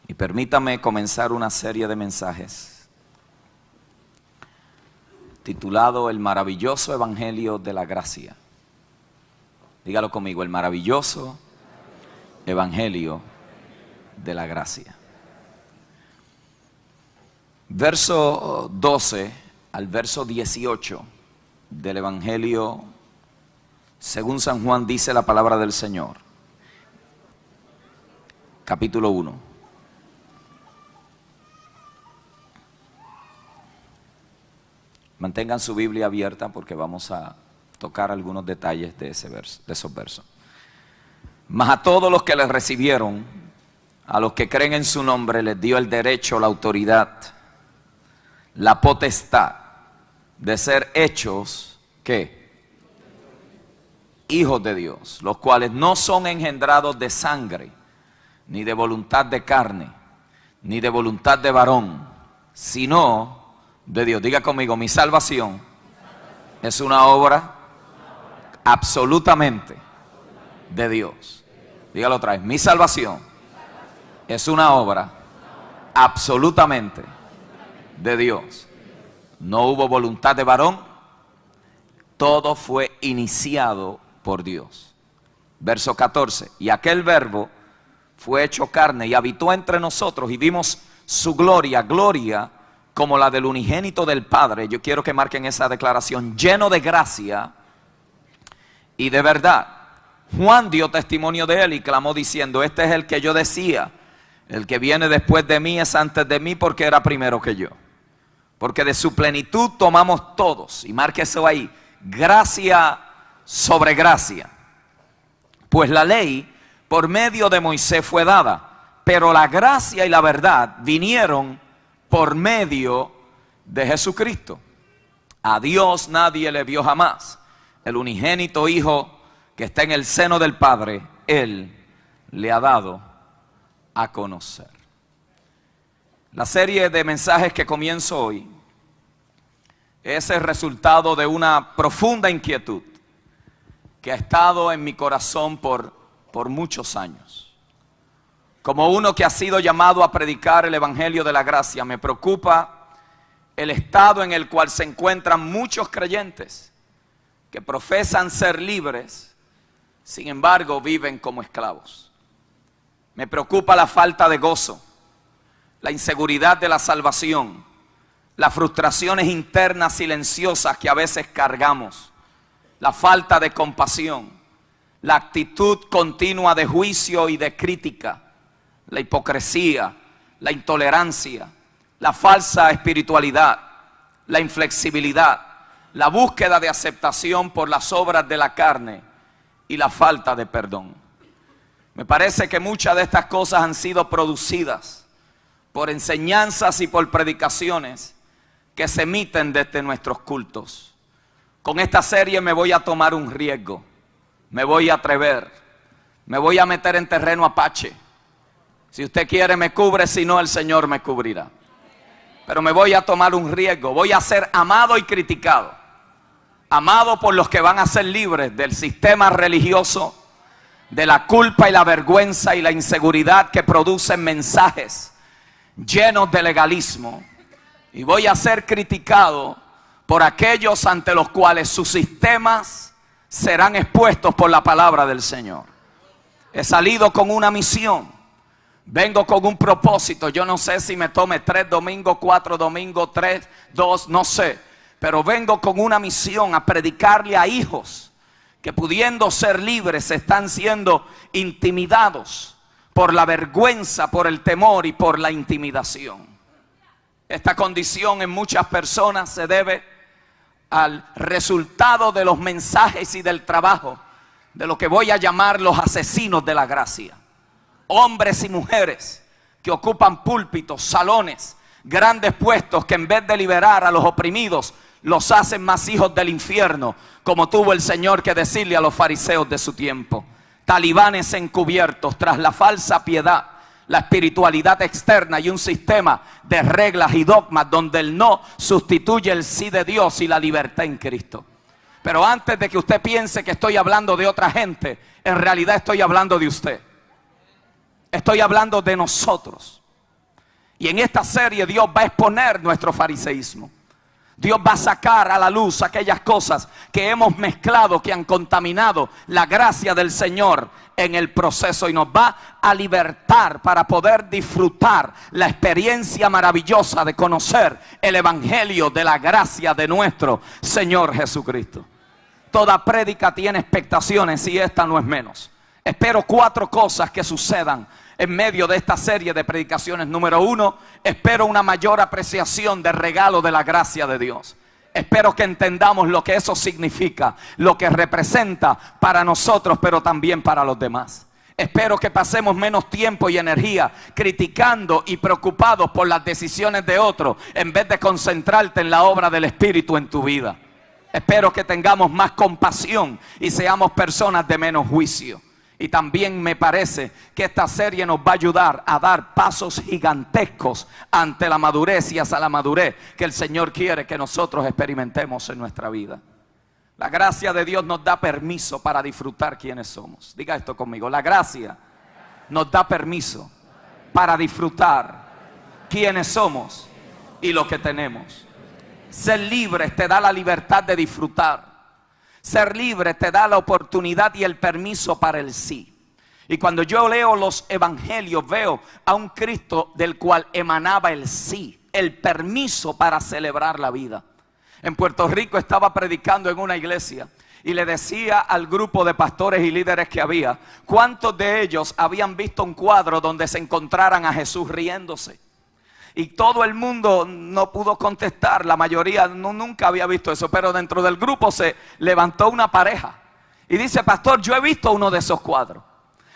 Y permítame comenzar una serie de mensajes titulado El maravilloso Evangelio de la Gracia. Dígalo conmigo, el maravilloso Evangelio de la Gracia. Verso 12 al verso 18 del Evangelio según San Juan dice la palabra del Señor. Capítulo 1. Mantengan su Biblia abierta porque vamos a tocar algunos detalles de esos versos. Mas a todos los que les recibieron, a los que creen en su nombre, les dio el derecho, la autoridad, la potestad de ser hechos, ¿qué? Hijos de Dios, los cuales no son engendrados de sangre, ni de voluntad de carne, ni de voluntad de varón, sino de Dios. Diga conmigo, mi salvación es una obra absolutamente de Dios. Dígalo otra vez, mi salvación es una obra absolutamente de Dios. No hubo voluntad de varón, todo fue iniciado por Dios. Verso 14, y aquel verbo fue hecho carne y habitó entre nosotros y vimos su gloria, gloria como la del unigénito del Padre. Yo quiero que marquen esa declaración, lleno de gracia y de verdad. Juan dio testimonio de él y clamó diciendo, este es el que yo decía, el que viene después de mí es antes de mí porque era primero que yo. Porque de su plenitud tomamos todos, y marque eso ahí, gracia sobre gracia. Pues la ley por medio de Moisés fue dada, pero la gracia y la verdad vinieron por medio de Jesucristo. A Dios nadie le vio jamás. El unigénito Hijo que está en el seno del Padre, Él le ha dado a conocer. La serie de mensajes que comienzo hoy es el resultado de una profunda inquietud que ha estado en mi corazón por muchos años. Como uno que ha sido llamado a predicar el Evangelio de la Gracia, me preocupa el estado en el cual se encuentran muchos creyentes que profesan ser libres, sin embargo viven como esclavos. Me preocupa la falta de gozo, la inseguridad de la salvación, las frustraciones internas silenciosas que a veces cargamos, la falta de compasión, la actitud continua de juicio y de crítica, la hipocresía, la intolerancia, la falsa espiritualidad, la inflexibilidad, la búsqueda de aceptación por las obras de la carne y la falta de perdón. Me parece que muchas de estas cosas han sido producidas por enseñanzas y por predicaciones que se emiten desde nuestros cultos. Con esta serie me voy a tomar un riesgo, me voy a atrever, me voy a meter en terreno apache. Si usted quiere me cubre, si no el Señor me cubrirá. Pero me voy a tomar un riesgo, voy a ser amado y criticado. Amado por los que van a ser libres del sistema religioso, de la culpa y la vergüenza y la inseguridad que producen mensajes llenos de legalismo. Y voy a ser criticado por aquellos ante los cuales sus sistemas serán expuestos por la palabra del Señor. He salido con una misión. Vengo con un propósito. Yo no sé si me tome 3 domingos, 4 domingos, 3, 2, no sé. Pero vengo con una misión a predicarle a hijos que pudiendo ser libres están siendo intimidados por la vergüenza, por el temor y por la intimidación. Esta condición en muchas personas se debe al resultado de los mensajes y del trabajo de lo que voy a llamar los asesinos de la gracia. Hombres y mujeres que ocupan púlpitos, salones, grandes puestos que en vez de liberar a los oprimidos, los hacen más hijos del infierno, como tuvo el Señor que decirle a los fariseos de su tiempo. Talibanes encubiertos tras la falsa piedad, la espiritualidad externa y un sistema de reglas y dogmas donde el no sustituye el sí de Dios y la libertad en Cristo. Pero antes de que usted piense que estoy hablando de otra gente, en realidad estoy hablando de usted. Estoy hablando de nosotros. Y en esta serie Dios va a exponer nuestro fariseísmo. Dios va a sacar a la luz aquellas cosas que hemos mezclado, que han contaminado la gracia del Señor en el proceso, y nos va a libertar para poder disfrutar la experiencia maravillosa de conocer el evangelio de la gracia de nuestro Señor Jesucristo. Toda prédica tiene expectaciones y esta no es menos. Espero 4 cosas que sucedan en medio de esta serie de predicaciones. Número 1, espero una mayor apreciación del regalo de la gracia de Dios. Espero que entendamos lo que eso significa, lo que representa para nosotros, pero también para los demás. Espero que pasemos menos tiempo y energía criticando y preocupados por las decisiones de otros, en vez de concentrarte en la obra del Espíritu en tu vida. Espero que tengamos más compasión y seamos personas de menos juicio. Y también me parece que esta serie nos va a ayudar a dar pasos gigantescos ante la madurez y hacia la madurez que el Señor quiere que nosotros experimentemos en nuestra vida. La gracia de Dios nos da permiso para disfrutar quiénes somos. Diga esto conmigo: la gracia nos da permiso para disfrutar quiénes somos y lo que tenemos. Ser libre te da la libertad de disfrutar. Ser libre te da la oportunidad y el permiso para el sí. Y cuando yo leo los evangelios, veo a un Cristo del cual emanaba el sí, el permiso para celebrar la vida. En Puerto Rico estaba predicando en una iglesia y le decía al grupo de pastores y líderes que había, ¿cuántos de ellos habían visto un cuadro donde se encontraran a Jesús riéndose? Y todo el mundo no pudo contestar, la mayoría nunca había visto eso, pero dentro del grupo se levantó una pareja y dice: pastor, yo he visto uno de esos cuadros.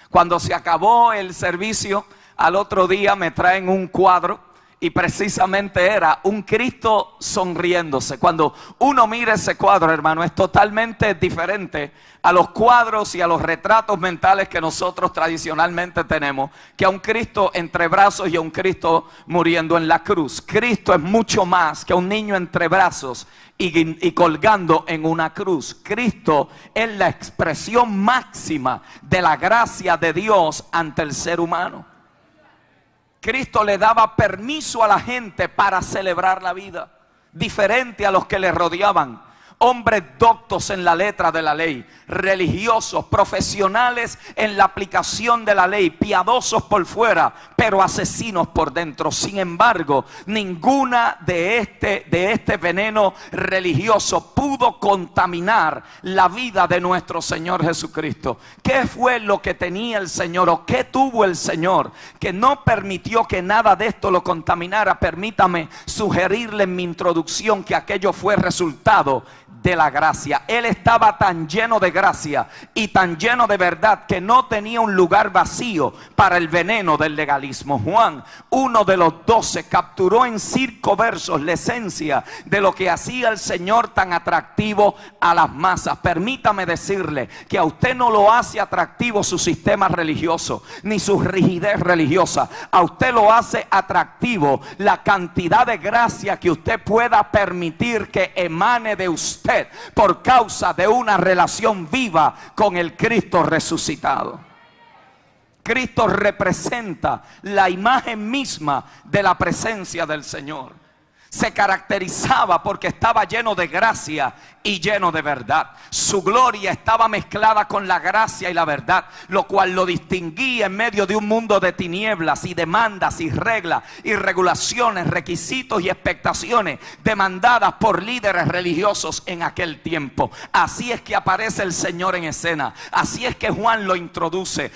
Cuando se acabó el servicio, al otro día me traen un cuadro y precisamente era un Cristo sonriéndose. Cuando uno mira ese cuadro, hermano, es totalmente diferente a los cuadros y a los retratos mentales que nosotros tradicionalmente tenemos, que a un Cristo entre brazos y a un Cristo muriendo en la cruz. Cristo es mucho más que un niño entre brazos y colgando en una cruz. Cristo es la expresión máxima de la gracia de Dios ante el ser humano. Cristo le daba permiso a la gente para celebrar la vida, diferente a los que le rodeaban. Hombres doctos en la letra de la ley, religiosos, profesionales en la aplicación de la ley, piadosos por fuera, pero asesinos por dentro. Sin embargo, ninguna de este veneno religioso pudo contaminar la vida de nuestro Señor Jesucristo. ¿Qué fue lo que tenía el Señor o qué tuvo el Señor que no permitió que nada de esto lo contaminara? Permítame sugerirle en mi introducción que aquello fue resultado de la gracia. Él estaba tan lleno de gracia y tan lleno de verdad que no tenía un lugar vacío para el veneno del legalismo. Juan, uno de los 12, capturó en 5 versos la esencia de lo que hacía el Señor tan atractivo a las masas. Permítame decirle que a usted no lo hace atractivo su sistema religioso ni su rigidez religiosa. A usted lo hace atractivo la cantidad de gracia que usted pueda permitir que emane de usted por causa de una relación viva con el Cristo resucitado. Cristo representa la imagen misma de la presencia del Señor. Se caracterizaba porque estaba lleno de gracia y lleno de verdad. Su gloria estaba mezclada con la gracia y la verdad, lo cual lo distinguía en medio de un mundo de tinieblas y demandas y reglas y regulaciones, requisitos y expectaciones demandadas por líderes religiosos en aquel tiempo. Así es que aparece el Señor en escena. Así es que Juan lo introduce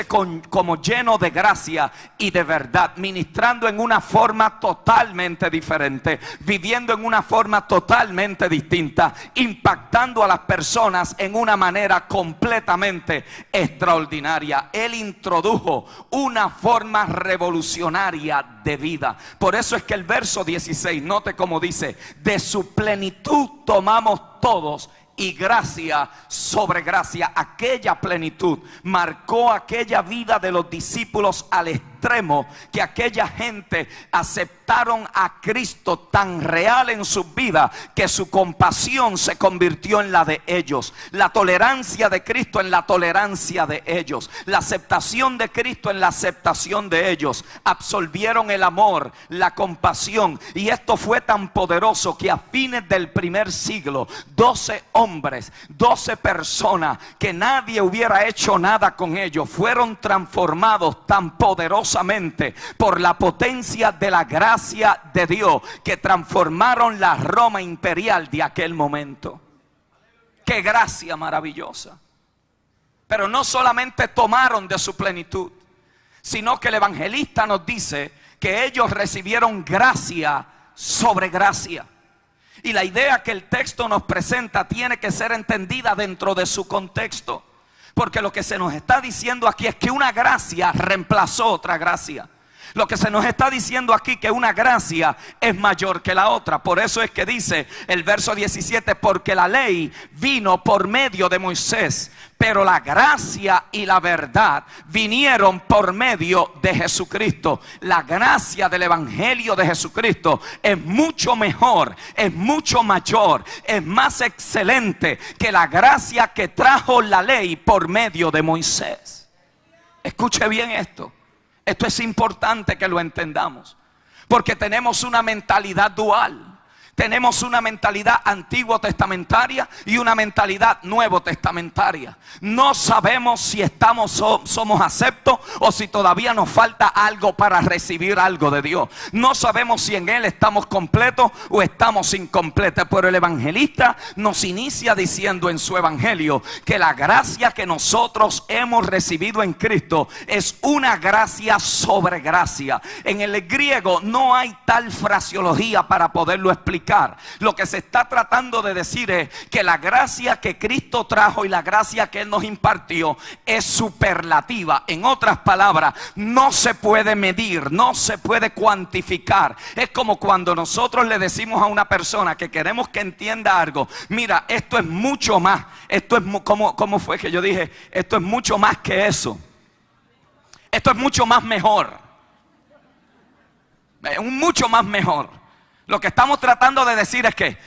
como lleno de gracia y de verdad, ministrando en una forma totalmente diferente, viviendo en una forma totalmente distinta, impactando a las personas en una manera completamente extraordinaria. Él introdujo una forma revolucionaria de vida. Por eso es que el verso 16, note cómo dice: de su plenitud tomamos todos y gracia sobre gracia. Aquella plenitud marcó aquella vida de los discípulos al estilo extremo que aquella gente aceptaron a Cristo tan real en sus vidas que su compasión se convirtió en la de ellos, la tolerancia de Cristo en la tolerancia de ellos, la aceptación de Cristo en la aceptación de ellos. Absorbieron el amor, la compasión, y esto fue tan poderoso que a fines del primer siglo 12 hombres, 12 personas que nadie hubiera hecho nada con ellos, fueron transformados tan poderosamente por la potencia de la gracia de Dios que transformaron la Roma imperial de aquel momento. ¡Qué gracia maravillosa! Pero no solamente tomaron de su plenitud, sino que el evangelista nos dice que ellos recibieron gracia sobre gracia. Y la idea que el texto nos presenta tiene que ser entendida dentro de su contexto, porque lo que se nos está diciendo aquí es que una gracia reemplazó otra gracia. Lo que se nos está diciendo aquí que una gracia es mayor que la otra. Por eso es que dice el verso 17, porque la ley vino por medio de Moisés, pero la gracia y la verdad vinieron por medio de Jesucristo. La gracia del evangelio de Jesucristo es mucho mejor, es mucho mayor, es más excelente que la gracia que trajo la ley por medio de Moisés. Escuche bien esto. Esto es importante que lo entendamos, porque tenemos una mentalidad dual. Tenemos una mentalidad antiguo testamentaria y una mentalidad nuevo testamentaria. No sabemos si somos aceptos o si todavía nos falta algo para recibir algo de Dios. No sabemos si en Él estamos completos o estamos incompletos. Pero el evangelista nos inicia diciendo en su evangelio que la gracia que nosotros hemos recibido en Cristo es una gracia sobre gracia. En el griego no hay tal fraseología para poderlo explicar. Lo que se está tratando de decir es que la gracia que Cristo trajo y la gracia que Él nos impartió es superlativa. En otras palabras, no se puede medir, no se puede cuantificar. Es como cuando nosotros le decimos a una persona que queremos que entienda algo: mira, esto es mucho más. Esto es ¿cómo fue que yo dije? Esto es mucho más que eso. Esto es mucho más mejor. Mucho más mejor. Lo que estamos tratando de decir es que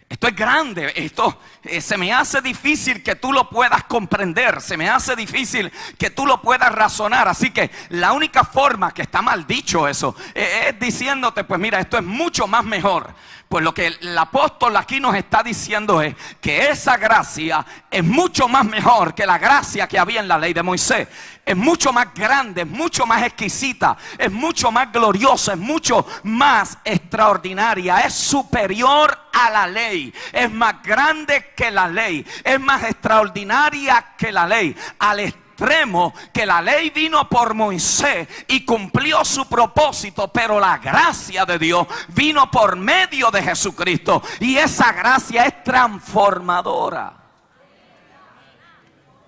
esto es grande, esto se me hace difícil que tú lo puedas comprender, se me hace difícil que tú lo puedas razonar. Así que la única forma, que está mal dicho eso, es diciéndote, pues mira, esto es mucho más mejor. Pues lo que el apóstol aquí nos está diciendo es que esa gracia es mucho más mejor que la gracia que había en la ley de Moisés. Es mucho más grande, es mucho más exquisita, es mucho más gloriosa, es mucho más extraordinaria, es superior a la ley, es más grande que la ley, es más extraordinaria que la ley, al extremo que la ley vino por Moisés y cumplió su propósito, pero la gracia de Dios vino por medio de Jesucristo, y esa gracia es transformadora.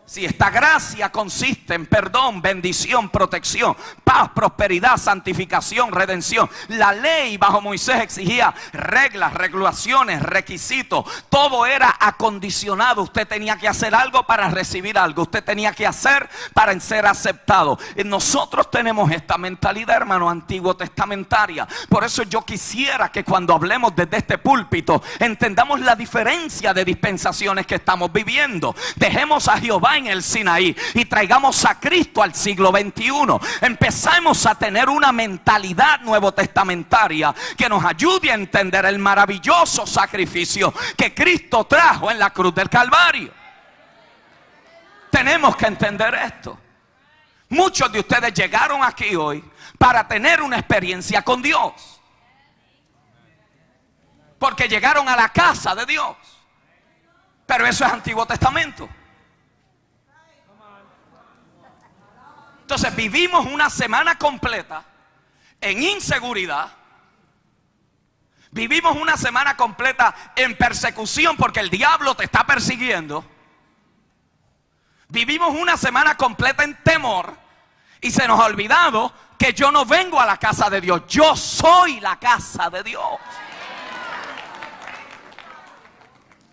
Si esta gracia consiste en perdón, bendición, protección, paz, prosperidad, santificación, redención. La ley bajo Moisés exigía reglas, regulaciones, requisitos. Todo era acondicionado. Usted tenía que hacer algo para recibir algo. Usted tenía que hacer para ser aceptado. Nosotros tenemos esta mentalidad, hermano, antiguo testamentaria. Por eso yo quisiera que cuando hablemos desde este púlpito entendamos la diferencia de dispensaciones que estamos viviendo. Dejemos a Jehová en el Sinaí y traigamos a Cristo al siglo XXI. Empezamos a tener una mentalidad nuevo testamentaria que nos ayude a entender el maravilloso sacrificio que Cristo trajo en la cruz del Calvario. Tenemos que entender esto. Muchos de ustedes llegaron aquí hoy para tener una experiencia con Dios, porque llegaron a la casa de Dios. Pero eso es Antiguo Testamento. Entonces vivimos una semana completa en inseguridad. Vivimos una semana completa en persecución porque el diablo te está persiguiendo. Vivimos una semana completa en temor y se nos ha olvidado que yo no vengo a la casa de Dios, yo soy la casa de Dios.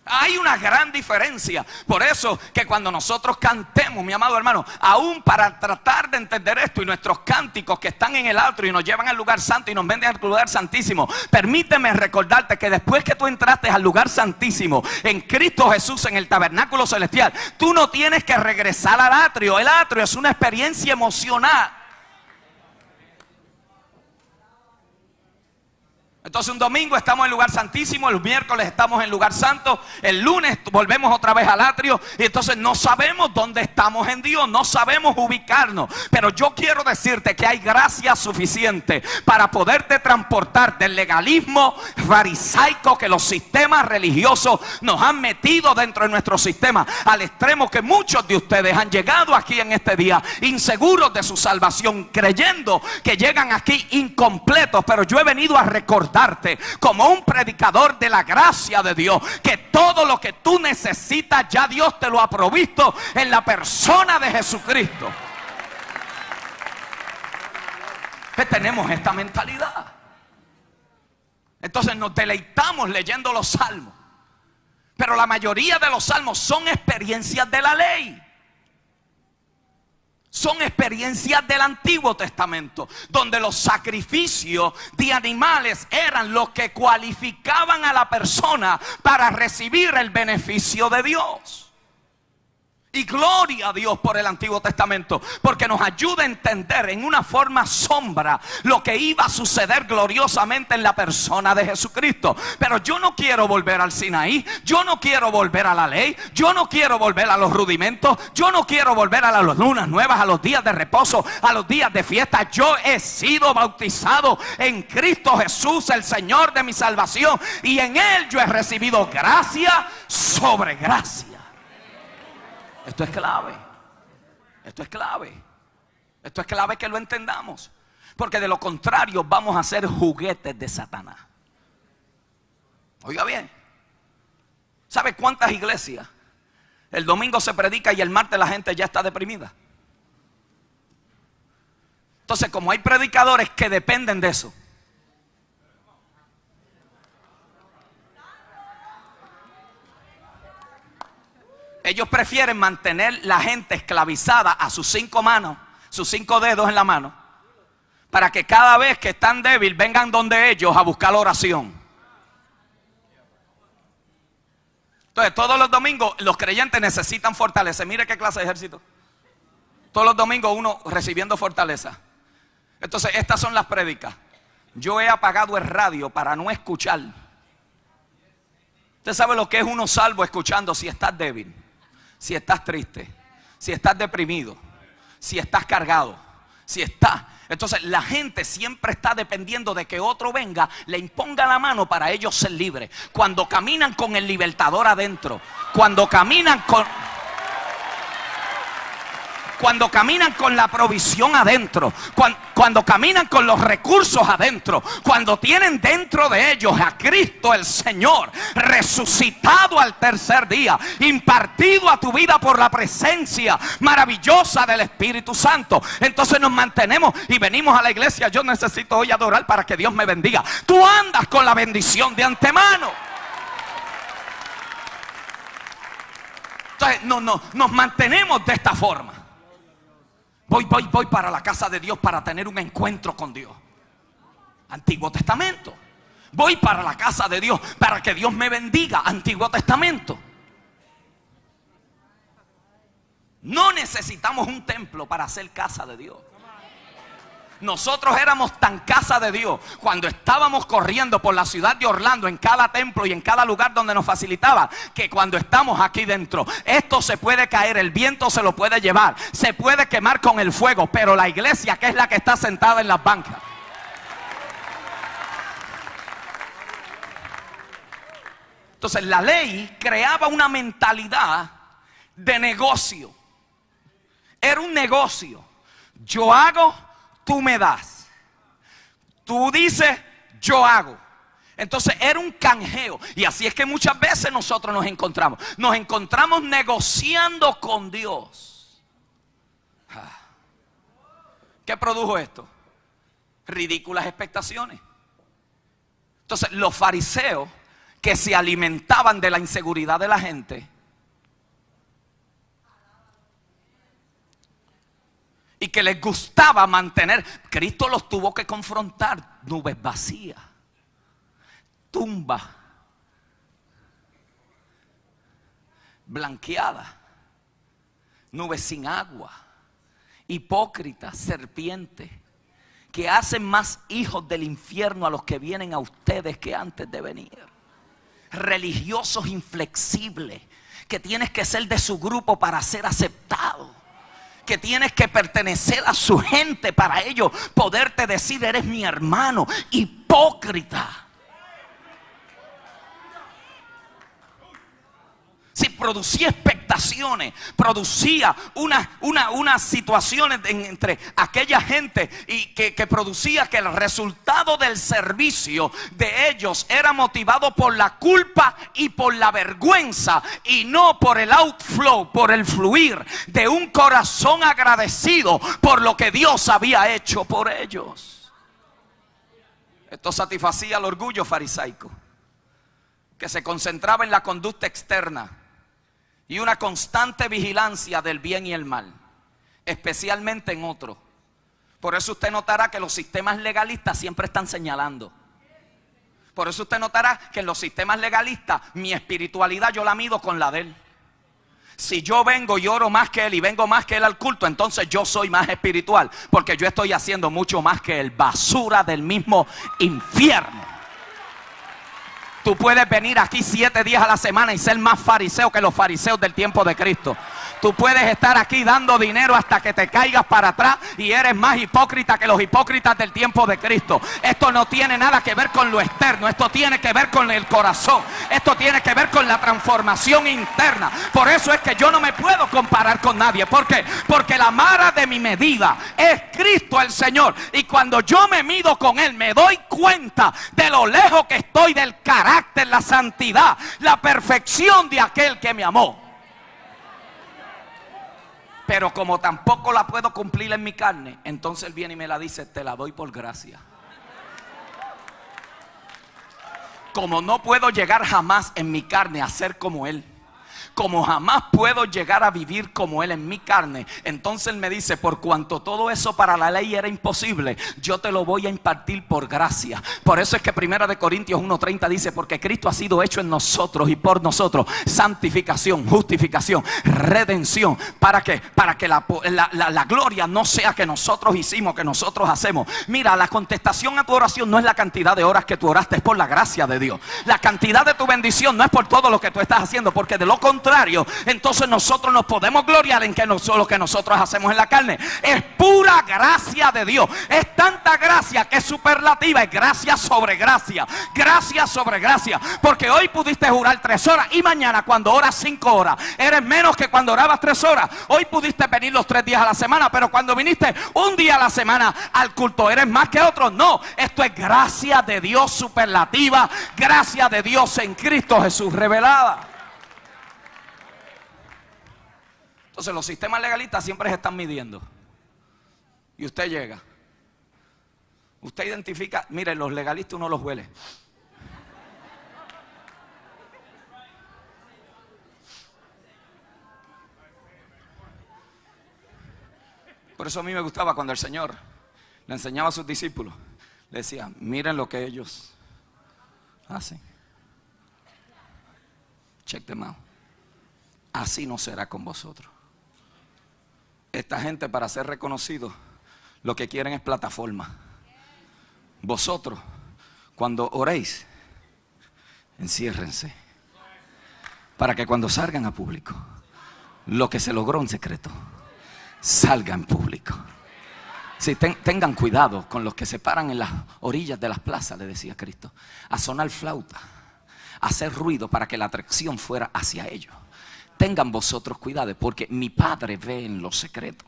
Hay una gran diferencia. Por eso que cuando nosotros cantemos, mi amado hermano, aún para tratar de entender esto, y nuestros cánticos que están en el atrio y nos llevan al lugar santo y nos venden al lugar santísimo, permíteme recordarte que después que tú entraste al lugar santísimo en Cristo Jesús, en el tabernáculo celestial, tú no tienes que regresar al atrio. El atrio es una experiencia emocional. Entonces un domingo estamos en el lugar santísimo, el miércoles estamos en el lugar santo, el lunes volvemos otra vez al atrio, y entonces no sabemos dónde estamos en Dios, no sabemos ubicarnos. Pero yo quiero decirte que hay gracia suficiente para poderte transportar del legalismo farisaico que los sistemas religiosos nos han metido dentro de nuestro sistema, al extremo que muchos de ustedes han llegado aquí en este día inseguros de su salvación, creyendo que llegan aquí incompletos. Pero yo he venido a recordar como un predicador de la gracia de Dios, que todo lo que tú necesitas ya Dios te lo ha provisto en la persona de Jesucristo. Que tenemos esta mentalidad. Entonces nos deleitamos leyendo los salmos, pero la mayoría de los salmos son experiencias de la ley. Son experiencias del Antiguo Testamento, donde los sacrificios de animales eran los que cualificaban a la persona para recibir el beneficio de Dios. Y gloria a Dios por el Antiguo Testamento, porque nos ayuda a entender en una forma sombra lo que iba a suceder gloriosamente en la persona de Jesucristo. Pero yo no quiero volver al Sinaí, yo no quiero volver a la ley, yo no quiero volver a los rudimentos, yo no quiero volver a las lunas nuevas, a los días de reposo, a los días de fiesta. Yo he sido bautizado en Cristo Jesús, el Señor de mi salvación, y en Él yo he recibido gracia sobre gracia. Esto es clave. Esto es clave. Esto es clave que lo entendamos, porque de lo contrario vamos a ser juguetes de Satanás. Oiga bien, ¿sabe cuántas iglesias el domingo se predica y el martes la gente ya está deprimida? Entonces, como hay predicadores que dependen de eso, ellos prefieren mantener la gente esclavizada a sus 5 manos, sus 5 dedos en la mano, para que cada vez que están débiles vengan donde ellos a buscar la oración. Entonces todos los domingos los creyentes necesitan fortaleza. Mire qué clase de ejército. Todos los domingos uno recibiendo fortaleza. Entonces estas son las prédicas. Yo he apagado el radio para no escuchar. Usted sabe lo que es uno salvo escuchando si estás débil, si estás triste, si estás deprimido, si estás cargado, si estás... Entonces la gente siempre está dependiendo de que otro venga, le imponga la mano para ellos ser libres. Cuando caminan con el libertador adentro, cuando caminan con la provisión adentro, cuando caminan con los recursos adentro, cuando tienen dentro de ellos a Cristo el Señor resucitado al tercer día, impartido a tu vida por la presencia maravillosa del Espíritu Santo, entonces nos mantenemos y venimos a la iglesia. Yo necesito hoy adorar para que Dios me bendiga. Tú andas con la bendición de antemano. Entonces nos mantenemos de esta forma. Voy para la casa de Dios para tener un encuentro con Dios. Antiguo Testamento. Voy para la casa de Dios para que Dios me bendiga. Antiguo Testamento. No necesitamos un templo para hacer casa de Dios. Nosotros éramos tan casa de Dios cuando estábamos corriendo por la ciudad de Orlando en cada templo y en cada lugar donde nos facilitaba, que cuando estamos aquí dentro, esto se puede caer, el viento se lo puede llevar, se puede quemar con el fuego, pero la iglesia, que es la que está sentada en las bancas, entonces la ley creaba una mentalidad de negocio. Era un negocio. Yo hago, tú me das. Tú dices, yo hago. Entonces era un canjeo. Y así es que muchas veces nosotros nos encontramos. Nos encontramos negociando con Dios. ¿Qué produjo esto? Ridículas expectaciones. Entonces los fariseos que se alimentaban de la inseguridad de la gente. Y que les gustaba mantener. Cristo los tuvo que confrontar. Nubes vacías, tumba blanqueada, nubes sin agua, hipócritas, serpientes, que hacen más hijos del infierno a los que vienen a ustedes que antes de venir. Religiosos inflexibles, que tienes que ser de su grupo para ser aceptado, que tienes que pertenecer a su gente para ellos poderte decir eres mi hermano. Hipócrita. Si producía expectaciones, producía unas situaciones entre aquella gente y que producía que el resultado del servicio de ellos era motivado por la culpa y por la vergüenza, y no por el outflow, por el fluir de un corazón agradecido por lo que Dios había hecho por ellos. Esto satisfacía el orgullo farisaico, que se concentraba en la conducta externa y una constante vigilancia del bien y el mal, especialmente en otros. Por eso usted notará que los sistemas legalistas siempre están señalando. Por eso usted notará que en los sistemas legalistas mi espiritualidad yo la mido con la de él. Si yo vengo y oro más que él y vengo más que él al culto, entonces yo soy más espiritual, porque yo estoy haciendo mucho más que él. Basura del mismo infierno. Tú puedes venir aquí 7 días a la semana y ser más fariseo que los fariseos del tiempo de Cristo. Tú puedes estar aquí dando dinero hasta que te caigas para atrás y eres más hipócrita que los hipócritas del tiempo de Cristo. Esto no tiene nada que ver con lo externo. Esto tiene que ver con el corazón. Esto tiene que ver con la transformación interna. Por eso es que yo no me puedo comparar con nadie. ¿Por qué? Porque la vara de mi medida es Cristo el Señor. Y cuando yo me mido con Él, me doy cuenta de lo lejos que estoy del carácter, la santidad, la perfección de aquel que me amó. Pero como tampoco la puedo cumplir en mi carne, entonces Él viene y me la dice: te la doy por gracia. Como no puedo llegar jamás en mi carne a ser como Él, como jamás puedo llegar a vivir como Él en mi carne, entonces Él me dice: por cuanto todo eso para la ley era imposible, yo te lo voy a impartir por gracia. Por eso es que 1 Corintios 1:30 dice: porque Cristo ha sido hecho en nosotros y por nosotros santificación, justificación, redención. ¿Para qué? Para que la gloria no sea que nosotros hicimos, que nosotros hacemos. Mira, la contestación a tu oración no es la cantidad de horas que tú oraste, es por la gracia de Dios. La cantidad de tu bendición no es por todo lo que tú estás haciendo, porque de lo contrario, entonces nosotros nos podemos gloriar en que lo que nosotros hacemos en la carne. Es pura gracia de Dios. Es tanta gracia que es superlativa. Es gracia sobre gracia. Gracia sobre gracia. Porque hoy pudiste jurar 3 horas y mañana cuando oras 5 horas eres menos que cuando orabas 3 horas. Hoy pudiste venir los 3 días a la semana, pero cuando viniste un día a la semana al culto eres más que otros. No, esto es gracia de Dios superlativa. Gracia de Dios en Cristo Jesús revelada. Entonces los sistemas legalistas siempre se están midiendo. Y usted llega. Usted identifica, mire, los legalistas uno los huele. Por eso a mí me gustaba cuando el Señor le enseñaba a sus discípulos. Le decía: miren lo que ellos hacen. Check them out. Así no será con vosotros. Esta gente, para ser reconocidos, lo que quieren es plataforma. Vosotros, cuando oréis, enciérrense, para que cuando salgan a público, lo que se logró en secreto salga en público. Sí, tengan cuidado con los que se paran en las orillas de las plazas, le decía Cristo, a sonar flauta, a hacer ruido para que la atracción fuera hacia ellos. Tengan vosotros cuidado, porque mi Padre ve en lo secreto.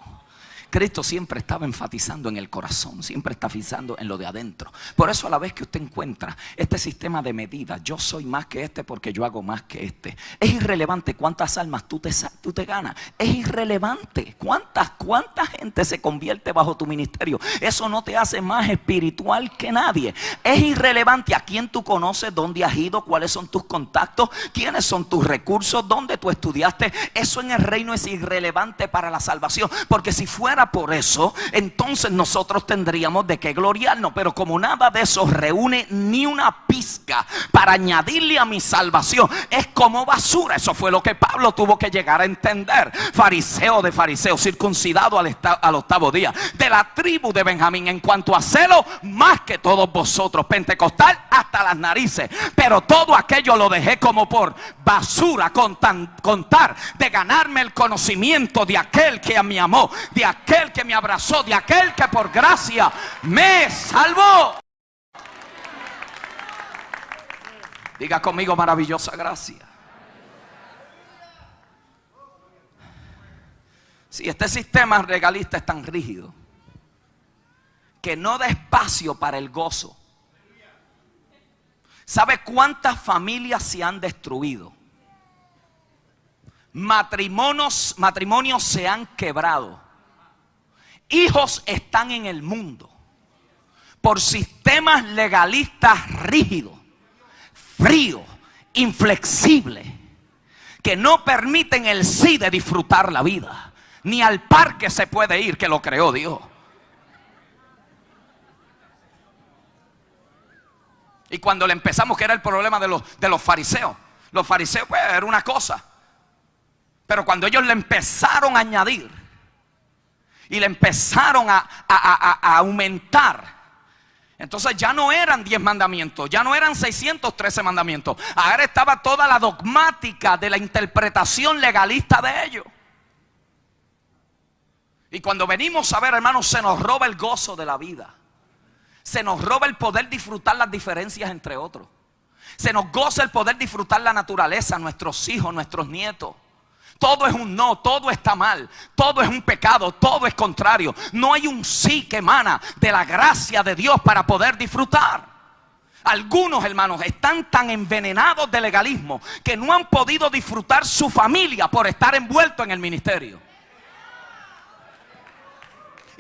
Cristo siempre estaba enfatizando en el corazón, siempre está enfatizando en lo de adentro. Por eso a la vez que usted encuentra este sistema de medida, yo soy más que este porque yo hago más que este, es irrelevante cuántas almas tú te ganas. Es irrelevante cuánta gente se convierte bajo tu ministerio. Eso no te hace más espiritual que nadie. Es irrelevante a quién tú conoces, dónde has ido, cuáles son tus contactos, quiénes son tus recursos, dónde tú estudiaste. Eso en el reino es irrelevante para la salvación, porque si fuera por eso, entonces nosotros tendríamos de qué gloriarnos. Pero como nada de eso reúne ni una pizca para añadirle a mi salvación, es como basura. Eso fue lo que Pablo tuvo que llegar a entender. Fariseo de fariseos, circuncidado al octavo día, de la tribu de Benjamín, en cuanto a celo, más que todos vosotros, pentecostal hasta las narices, pero todo aquello lo dejé como por basura, contar de ganarme el conocimiento de aquel que me amó, de aquel que me abrazó, de aquel que por gracia me salvó. Diga conmigo, maravillosa gracia. Si este sistema legalista es tan rígido que no da espacio para el gozo, ¿sabe cuántas familias se han destruido? Matrimonios se han quebrado. Hijos están en el mundo por sistemas legalistas rígidos, fríos, inflexibles, que no permiten el sí de disfrutar la vida. Ni al parque se puede ir, que lo creó Dios. Y cuando le empezamos, que era el problema de los fariseos. Los fariseos pues era una cosa, pero cuando ellos le empezaron a añadir y le empezaron a aumentar, entonces ya no eran 10 mandamientos, ya no eran 613 mandamientos. Ahora estaba toda la dogmática de la interpretación legalista de ellos. Y cuando venimos a ver, hermanos, se nos roba el gozo de la vida. Se nos roba el poder disfrutar las diferencias entre otros. Se nos goza el poder disfrutar la naturaleza, nuestros hijos, nuestros nietos. Todo es un no, todo está mal, todo es un pecado, todo es contrario. No hay un sí que emana de la gracia de Dios para poder disfrutar. Algunos hermanos están tan envenenados de legalismo que no han podido disfrutar su familia por estar envueltos en el ministerio.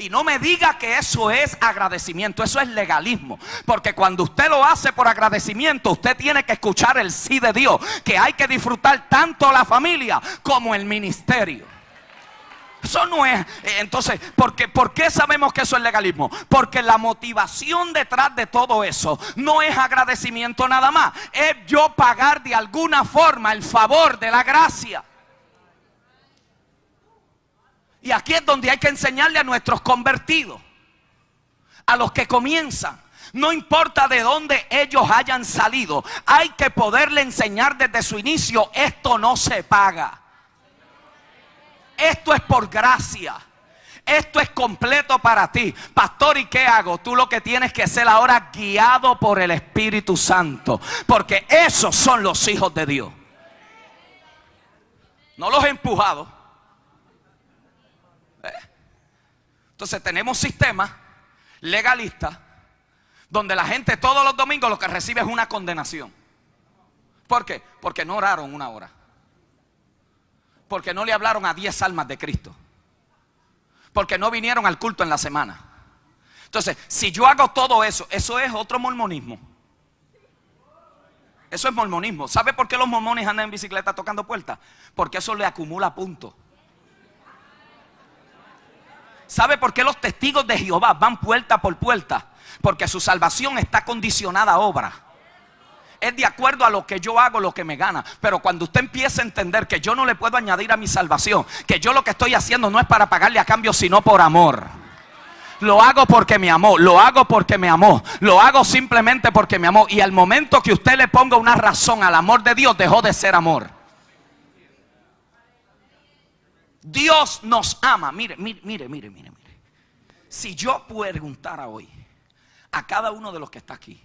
Y no me diga que eso es agradecimiento, eso es legalismo. Porque cuando usted lo hace por agradecimiento, usted tiene que escuchar el sí de Dios, que hay que disfrutar tanto la familia como el ministerio. Eso no es. Entonces, ¿por qué sabemos que eso es legalismo? Porque la motivación detrás de todo eso no es agradecimiento nada más. Es yo pagar de alguna forma el favor de la gracia. Y aquí es donde hay que enseñarle a nuestros convertidos, a los que comienzan. No importa de dónde ellos hayan salido, hay que poderle enseñar desde su inicio: esto no se paga. Esto es por gracia. Esto es completo para ti. Pastor, ¿y qué hago? Tú lo que tienes que ser ahora guiado por el Espíritu Santo, porque esos son los hijos de Dios. No los he empujado. Entonces tenemos sistemas legalistas donde la gente todos los domingos lo que recibe es una condenación. ¿Por qué? Porque no oraron una hora. Porque no le hablaron a 10 almas de Cristo. Porque no vinieron al culto en la semana. Entonces, si yo hago todo eso, eso es otro mormonismo. Eso es mormonismo. ¿Sabe por qué los mormones andan en bicicleta tocando puertas? Porque eso le acumula puntos. ¿Sabe por qué los testigos de Jehová van puerta por puerta? Porque su salvación está condicionada a obra. Es de acuerdo a lo que yo hago, lo que me gana. Pero cuando usted empieza a entender que yo no le puedo añadir a mi salvación, que yo lo que estoy haciendo no es para pagarle a cambio, sino por amor. Lo hago porque me amó, lo hago porque me amó, lo hago simplemente porque me amó. Y al momento que usted le ponga una razón al amor de Dios, dejó de ser amor. Dios nos ama. Mire. Si yo preguntara hoy a cada uno de los que está aquí,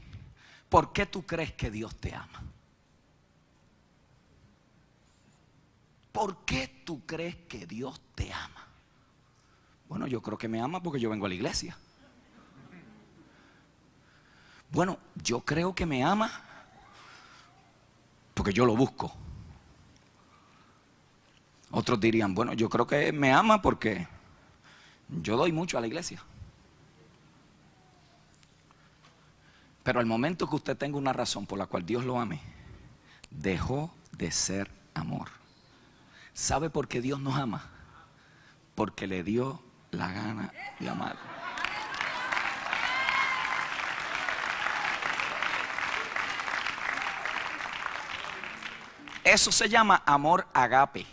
¿por qué tú crees que Dios te ama? ¿Por qué tú crees que Dios te ama? Bueno, yo creo que me ama porque yo vengo a la iglesia. Bueno, yo creo que me ama porque yo lo busco. Otros dirían, bueno, yo creo que me ama porque yo doy mucho a la iglesia. Pero al momento que usted tenga una razón por la cual Dios lo ame, dejó de ser amor. ¿Sabe por qué Dios nos ama? Porque le dio la gana de amar. Eso se llama amor agape.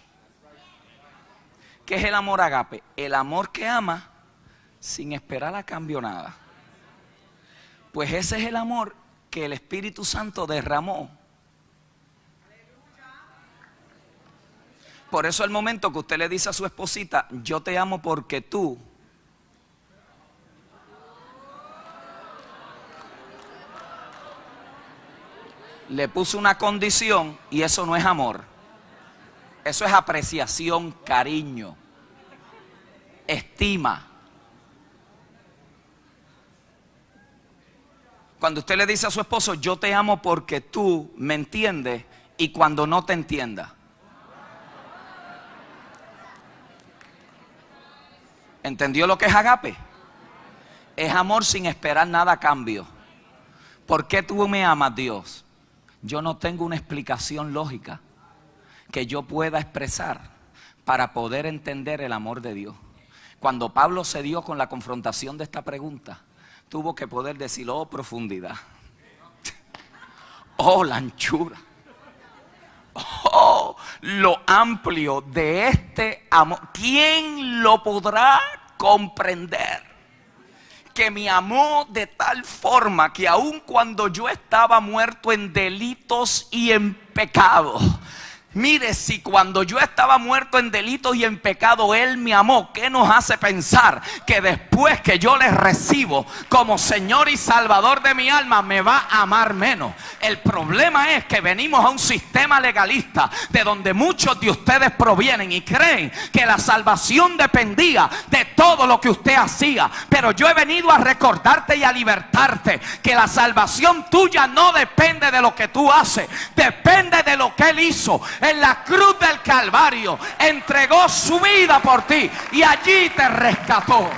¿Qué es el amor agape? El amor que ama sin esperar a cambio nada. Pues ese es el amor que el Espíritu Santo derramó. Por eso el momento que usted le dice a su esposita, yo te amo porque tú, le puso una condición y eso no es amor. Eso es apreciación, cariño, estima. Cuando usted le dice a su esposo, yo te amo porque tú me entiendes, y cuando no te entienda. ¿Entendió lo que es agape? Es amor sin esperar nada a cambio. ¿Por qué tú me amas, Dios? Yo no tengo una explicación lógica que yo pueda expresar para poder entender el amor de Dios. Cuando Pablo se dio con la confrontación de esta pregunta, tuvo que poder decir, oh profundidad, oh la anchura, oh lo amplio de este amor. ¿Quién lo podrá comprender? Que me amó de tal forma que aun cuando yo estaba muerto en delitos y en pecados. Mire, si cuando yo estaba muerto en delitos y en pecado Él me amó, ¿qué nos hace pensar que después que yo le recibo como Señor y Salvador de mi alma me va a amar menos? El problema es que venimos a un sistema legalista de donde muchos de ustedes provienen y creen que la salvación dependía de todo lo que usted hacía. Pero yo he venido a recordarte y a libertarte que la salvación tuya no depende de lo que tú haces, depende de lo que Él hizo. En la cruz del Calvario entregó su vida por ti y allí te rescató.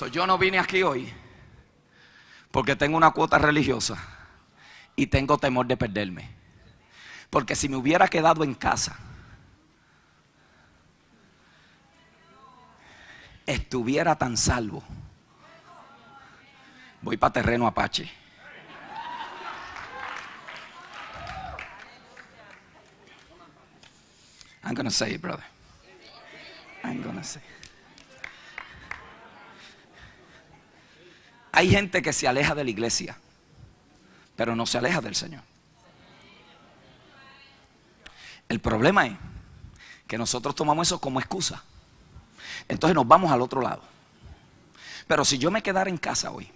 Yo no vine aquí hoy porque tengo una cuota religiosa y tengo temor de perderme. Porque si me hubiera quedado en casa, estuviera tan salvo. Voy para terreno Apache. I'm going to say it, brother. I'm going to say it. Hay gente que se aleja de la iglesia, pero no se aleja del Señor. El problema es que nosotros tomamos eso como excusa. Entonces nos vamos al otro lado. Pero si yo me quedara en casa hoy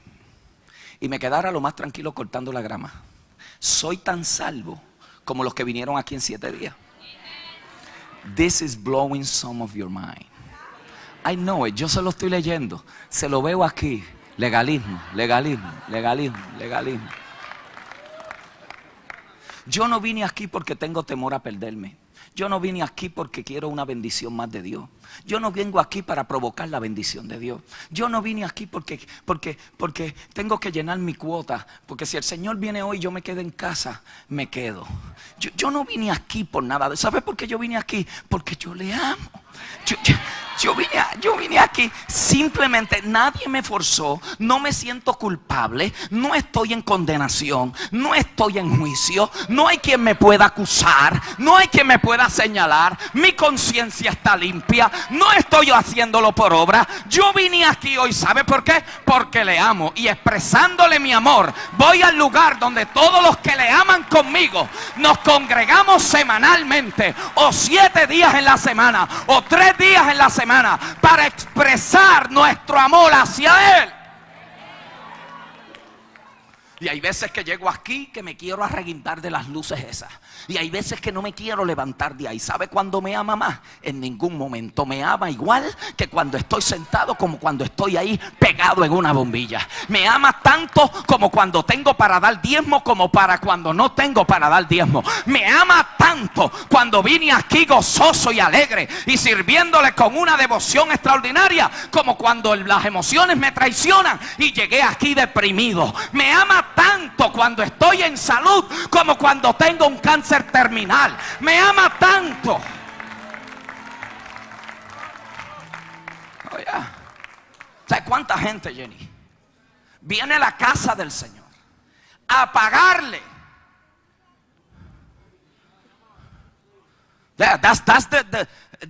y me quedara lo más tranquilo cortando la grama, soy tan salvo como los que vinieron aquí en 7 días. This is blowing some of your mind. I know it, yo se lo estoy leyendo, se lo veo aquí. Legalismo, legalismo, legalismo, legalismo. Yo no vine aquí porque tengo temor a perderme. Yo no vine aquí porque quiero una bendición más de Dios. Yo no vengo aquí para provocar la bendición de Dios. Yo no vine aquí porque tengo que llenar mi cuota. Porque si el Señor viene hoy y yo me quedo en casa, me quedo. Yo no vine aquí por nada. ¿Sabe por qué yo vine aquí? Porque yo le amo. Yo vine aquí simplemente, nadie me forzó, no me siento culpable, no estoy en condenación, no estoy en juicio, no hay quien me pueda acusar, no hay quien me pueda señalar, mi conciencia está limpia, no estoy haciéndolo por obra. Yo vine aquí hoy, ¿sabe por qué? Porque le amo, y expresándole mi amor, voy al lugar donde todos los que le aman conmigo nos congregamos semanalmente, o 7 días en la semana, o 3 días en la semana, para expresar nuestro amor hacia Él. Y hay veces que llego aquí que me quiero arreguindar de las luces esas. Y hay veces que no me quiero levantar de ahí. ¿Sabe cuándo me ama más? En ningún momento. Me ama igual que cuando estoy sentado, como cuando estoy ahí pegado en una bombilla. Me ama tanto como cuando tengo para dar diezmo, como para cuando no tengo para dar diezmo. Me ama tanto cuando vine aquí gozoso y alegre y sirviéndole con una devoción extraordinaria, como cuando las emociones me traicionan y llegué aquí deprimido. Me ama tanto cuando estoy en salud como cuando tengo un cáncer terminal. Me ama tanto. Oye, ¿sabes cuánta gente, Jenny, viene a la casa del Señor a pagarle? That's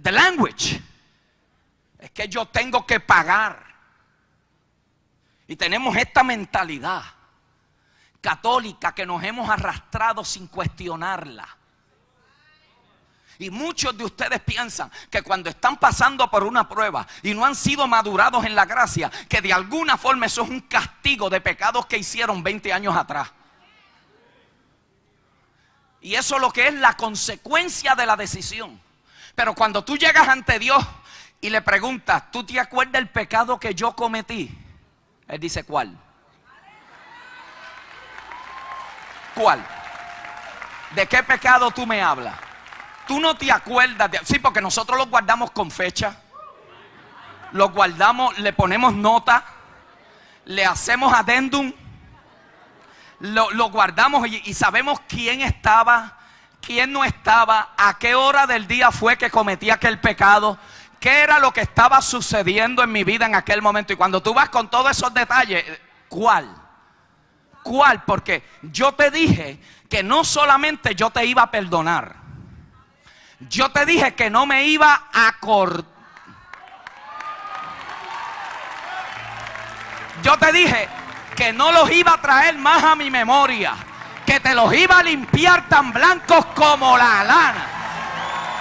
the language. Es que yo tengo que pagar. Y tenemos esta mentalidad católica que nos hemos arrastrado sin cuestionarla. Y muchos de ustedes piensan que cuando están pasando por una prueba y no han sido madurados en la gracia, que de alguna forma eso es un castigo de pecados que hicieron 20 años atrás. Y eso es lo que es la consecuencia de la decisión. Pero cuando tú llegas ante Dios y le preguntas, ¿tú te acuerdas del pecado que yo cometí? Él dice, ¿cuál? ¿Cuál? ¿De qué pecado tú me hablas? Tú no te acuerdas de... Sí, porque nosotros los guardamos con fecha. Los guardamos, le ponemos nota, le hacemos adendum, lo guardamos y sabemos quién estaba, quién no estaba, a qué hora del día fue que cometí aquel pecado, qué era lo que estaba sucediendo en mi vida en aquel momento. Y cuando tú vas con todos esos detalles, ¿cuál? ¿Cuál? Porque yo te dije que no solamente yo te iba a perdonar, yo te dije que no me iba a acordar. Yo te dije que no los iba a traer más a mi memoria, que te los iba a limpiar tan blancos como la lana.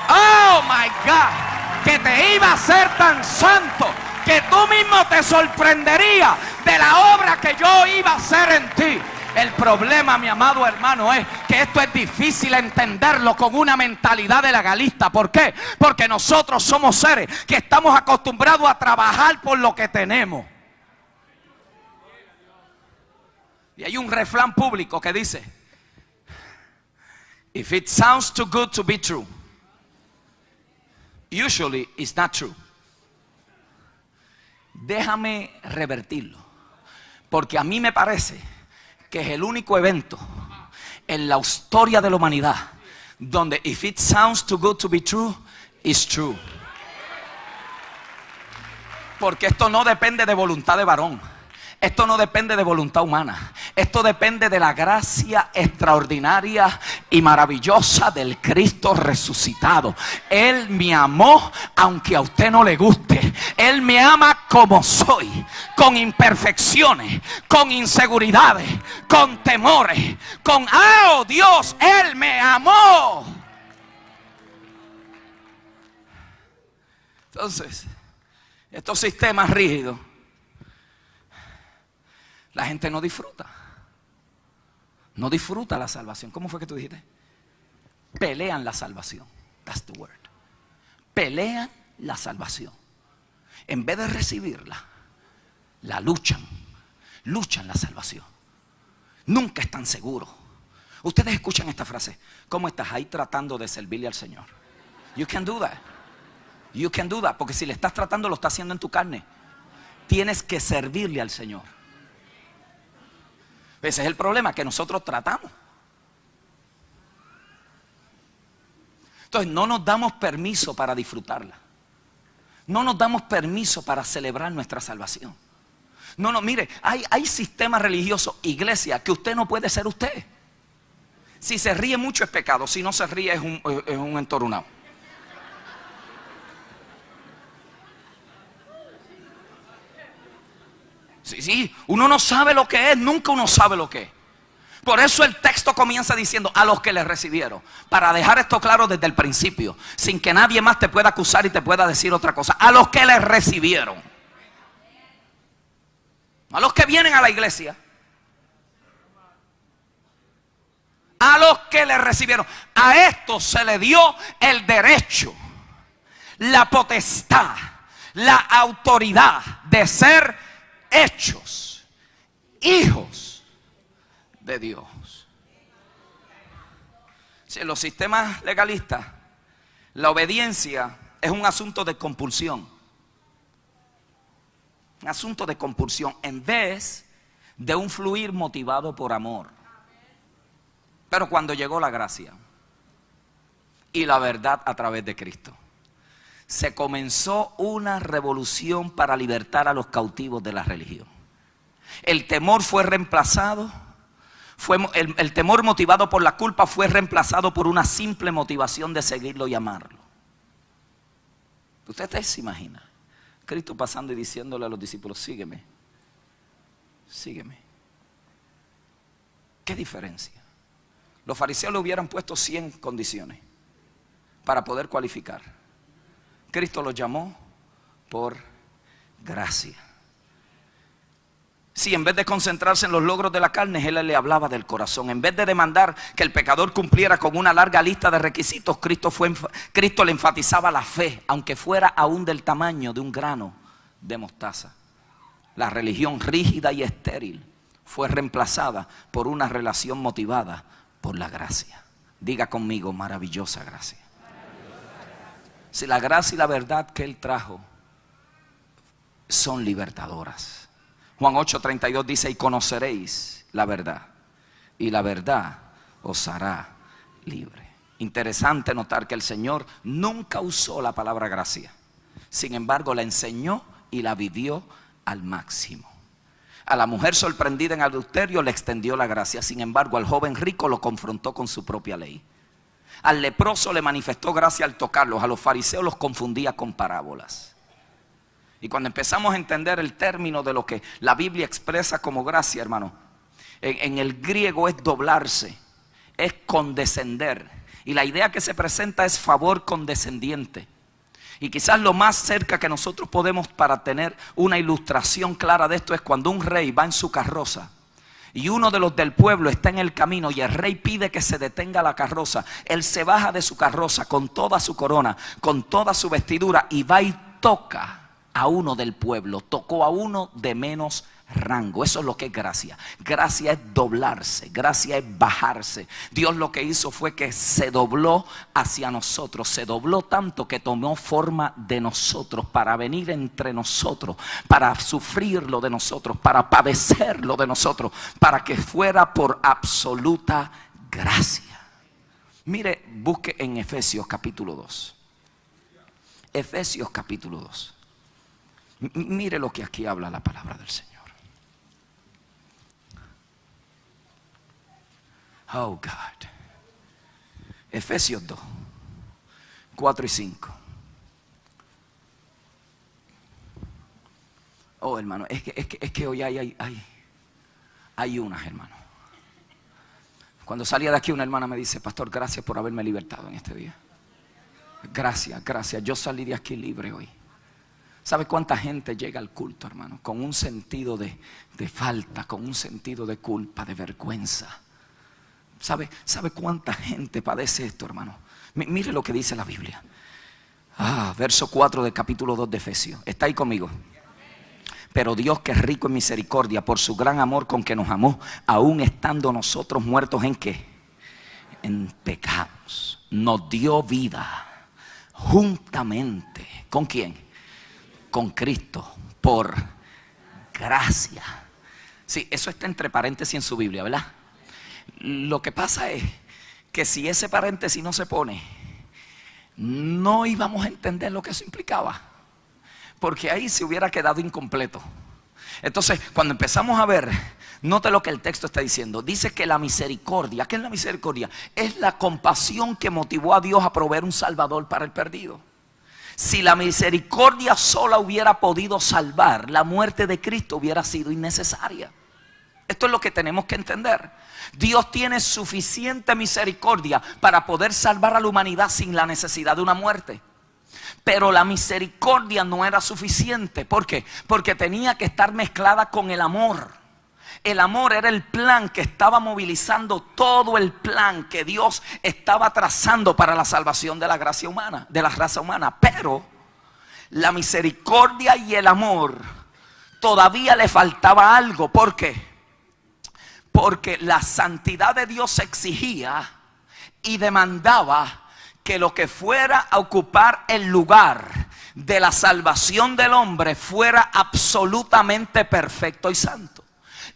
Oh my God, que te iba a hacer tan santo que tú mismo te sorprenderías de la obra que yo iba a hacer en ti. El problema, mi amado hermano, es que esto es difícil entenderlo con una mentalidad de legalista. ¿Por qué? Porque nosotros somos seres que estamos acostumbrados a trabajar por lo que tenemos. Y hay un refrán público que dice: if it sounds too good to be true, usually it's not true. Déjame revertirlo, porque a mí me parece que es el único evento en la historia de la humanidad donde if it sounds too good to be true, it's true. Porque esto no depende de voluntad de varón. Esto no depende de voluntad humana. Esto depende de la gracia extraordinaria y maravillosa del Cristo resucitado. Él me amó aunque a usted no le guste. Él me ama como soy, con imperfecciones, con inseguridades, con temores, con ¡oh Dios! Él me amó. Entonces, estos sistemas rígidos, la gente no disfruta. No disfruta la salvación. ¿Cómo fue que tú dijiste? Pelean la salvación. That's the word. Pelean la salvación. En vez de recibirla, la luchan. Luchan la salvación. Nunca están seguros. Ustedes escuchan esta frase: ¿cómo estás ahí tratando de servirle al Señor? You can do that. You can do that. Porque si le estás tratando, lo estás haciendo en tu carne. Tienes que servirle al Señor. Ese es el problema, que nosotros tratamos. Entonces no nos damos permiso para disfrutarla. No nos damos permiso para celebrar nuestra salvación. No, mire, hay sistemas religiosos, iglesia, que usted no puede ser usted. Si se ríe mucho es pecado, si no se ríe es un entorunado. Sí, uno no sabe lo que es, nunca uno sabe lo que es. Por eso el texto comienza diciendo: a los que les recibieron. Para dejar esto claro desde el principio, sin que nadie más te pueda acusar y te pueda decir otra cosa. A los que les recibieron. A los que vienen a la iglesia. que le recibieron. A estos se le dio el derecho, la potestad, la autoridad de ser hechos hijos de Dios. Si en los sistemas legalistas la obediencia es un asunto de compulsión, un asunto de compulsión en vez de un fluir motivado por amor. Pero cuando llegó la gracia y la verdad a través de Cristo, se comenzó una revolución para libertar a los cautivos de la religión. El temor fue reemplazado, el temor motivado por la culpa fue reemplazado por una simple motivación de seguirlo y amarlo. ¿Usted se imagina Cristo pasando y diciéndole a los discípulos: sígueme, sígueme? ¿Qué diferencia? Los fariseos le hubieran puesto 100 condiciones para poder cualificar. Cristo los llamó por gracia. Si en vez de concentrarse en los logros de la carne, Él le hablaba del corazón. En vez de demandar que el pecador cumpliera con una larga lista de requisitos, Cristo le enfatizaba la fe, aunque fuera aún del tamaño de un grano de mostaza. La religión rígida y estéril fue reemplazada por una relación motivada por la gracia. Diga conmigo: maravillosa gracia. Si la gracia y la verdad que Él trajo son libertadoras. Juan 8:32 dice: y conoceréis la verdad, y la verdad os hará libre. Interesante notar que el Señor nunca usó la palabra gracia. Sin embargo, la enseñó y la vivió al máximo. A la mujer sorprendida en adulterio le extendió la gracia. Sin embargo, al joven rico lo confrontó con su propia ley. Al leproso le manifestó gracia al tocarlos. A los fariseos los confundía con parábolas. Y cuando empezamos a entender el término de lo que la Biblia expresa como gracia, hermano, en el griego es doblarse, es condescender. Y la idea que se presenta es favor condescendiente. Y quizás lo más cerca que nosotros podemos para tener una ilustración clara de esto es cuando un rey va en su carroza y uno de los del pueblo está en el camino y el rey pide que se detenga la carroza. Él se baja de su carroza con toda su corona, con toda su vestidura, y va y toca a uno del pueblo, tocó a uno de menos rango. Eso es lo que es gracia. Gracia es doblarse, gracia es bajarse. Dios lo que hizo fue que se dobló hacia nosotros, se dobló tanto que tomó forma de nosotros para venir entre nosotros, para sufrir lo de nosotros, para padecer lo de nosotros, para que fuera por absoluta gracia. Mire, busque en Efesios capítulo 2. Efesios capítulo 2. Mire lo que aquí habla la palabra del Señor. Oh God. Efesios 2, 4 y 5. Oh, hermano, es que hoy hay unas, hermano. Cuando salía de aquí, una hermana me dice: pastor, gracias por haberme libertado en este día. Gracias, gracias. Yo salí de aquí libre hoy. ¿Sabe cuánta gente llega al culto, hermano? Con un sentido de falta, con un sentido de culpa, de vergüenza. ¿Sabe cuánta gente padece esto, hermano? Mire lo que dice la Biblia. Verso 4 del capítulo 2 de Efesios. ¿Está ahí conmigo? Pero Dios, que es rico en misericordia, por su gran amor con que nos amó, aún estando nosotros muertos ¿en qué? En pecados, nos dio vida juntamente. ¿Con quién? Con Cristo, por gracia. Sí, eso está entre paréntesis en su Biblia, ¿verdad? Lo que pasa es que si ese paréntesis no se pone, no íbamos a entender lo que eso implicaba, porque ahí se hubiera quedado incompleto. Entonces, cuando empezamos a ver, note lo que el texto está diciendo. Dice que la misericordia, ¿qué es la misericordia? Es la compasión que motivó a Dios a proveer un salvador para el perdido. Si la misericordia sola hubiera podido salvar, la muerte de Cristo hubiera sido innecesaria. Esto es lo que tenemos que entender. Dios tiene suficiente misericordia para poder salvar a la humanidad sin la necesidad de una muerte. Pero la misericordia no era suficiente. ¿Por qué? Porque tenía que estar mezclada con el amor. El amor era el plan que estaba movilizando todo el plan que Dios estaba trazando para la salvación de la gracia humana, de la raza humana. Pero la misericordia y el amor todavía le faltaba algo. ¿Por qué? Porque la santidad de Dios exigía y demandaba que lo que fuera a ocupar el lugar de la salvación del hombre fuera absolutamente perfecto y santo.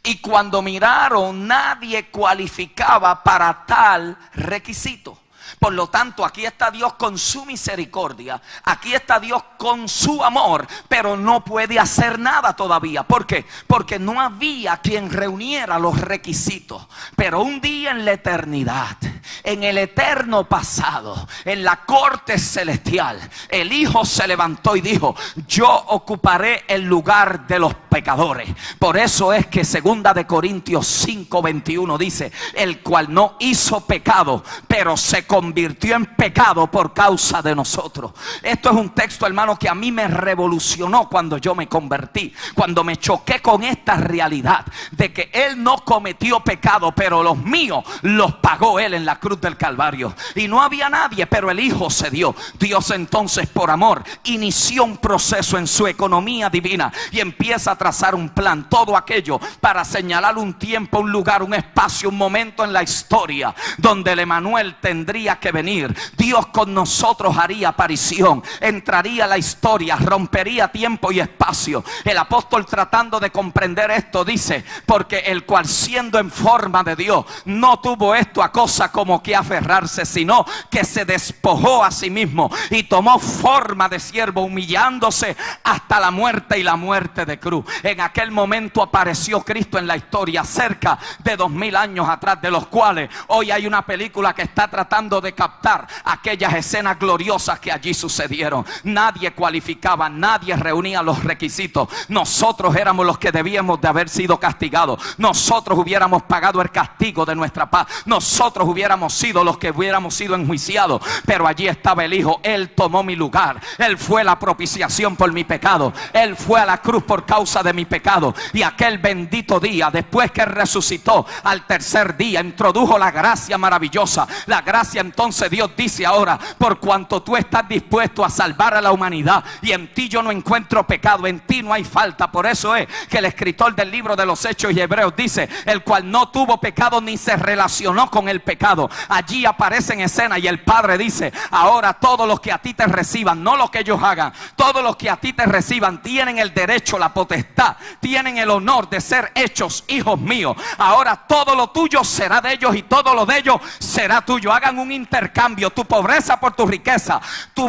Y cuando miraron, nadie cualificaba para tal requisito. Por lo tanto, aquí está Dios con su misericordia, aquí está Dios con su amor, pero no puede hacer nada todavía. ¿Por qué? Porque no había quien reuniera los requisitos. Pero un día en la eternidad, en el eterno pasado, en la corte celestial, el Hijo se levantó y dijo: yo ocuparé el lugar de los pecadores. Por eso es que 2 Corintios 5:21 dice: el cual no hizo pecado, pero se convirtió en pecado por causa de nosotros. Esto es un texto, hermano, que a mí me revolucionó cuando yo me convertí, cuando me choqué con esta realidad de que Él no cometió pecado, pero los míos los pagó Él en la cruz del Calvario. Y no había nadie, pero el Hijo se dio. Dios entonces, por amor, inició un proceso en su economía divina y empieza a trazar un plan, todo aquello para señalar un tiempo, un lugar, un espacio, un momento en la historia donde el Emanuel tendría que venir. Dios con nosotros haría aparición, entraría a la historia, rompería tiempo y espacio. El apóstol, tratando de comprender esto, dice: porque el cual, siendo en forma de Dios, no tuvo esto a cosa como que aferrarse, sino que se despojó a sí mismo y tomó forma de siervo, humillándose hasta la muerte, y la muerte de cruz. En aquel momento apareció Cristo en la historia, cerca de 2000 años atrás, de los cuales hoy hay una película que está tratando de captar aquellas escenas gloriosas que allí sucedieron. Nadie cualificaba, nadie reunía los requisitos. Nosotros éramos los que debíamos de haber sido castigados. Nosotros hubiéramos pagado el castigo de nuestra paz. Nosotros hubiéramos sido los que hubiéramos sido enjuiciados. Pero allí estaba el Hijo. Él tomó mi lugar. Él fue la propiciación por mi pecado. Él fue a la cruz por causa de mi pecado. Y aquel bendito día, después que resucitó al tercer día, introdujo la gracia maravillosa. La gracia, entonces Dios dice ahora: por cuanto tú estás dispuesto a salvar a la humanidad, y en ti yo no encuentro pecado, en ti no hay falta. Por eso es que el escritor del libro de los Hechos y Hebreos dice: el cual no tuvo pecado ni se relacionó con el pecado. Allí aparece en escena y el Padre dice: ahora todos los que a ti te reciban, no lo que ellos hagan, todos los que a ti te reciban tienen el derecho, la potestad, tienen el honor de ser hechos hijos míos. Ahora todo lo tuyo será de ellos y todo lo de ellos será tuyo. Hagan un intercambio: tu pobreza por tu riqueza,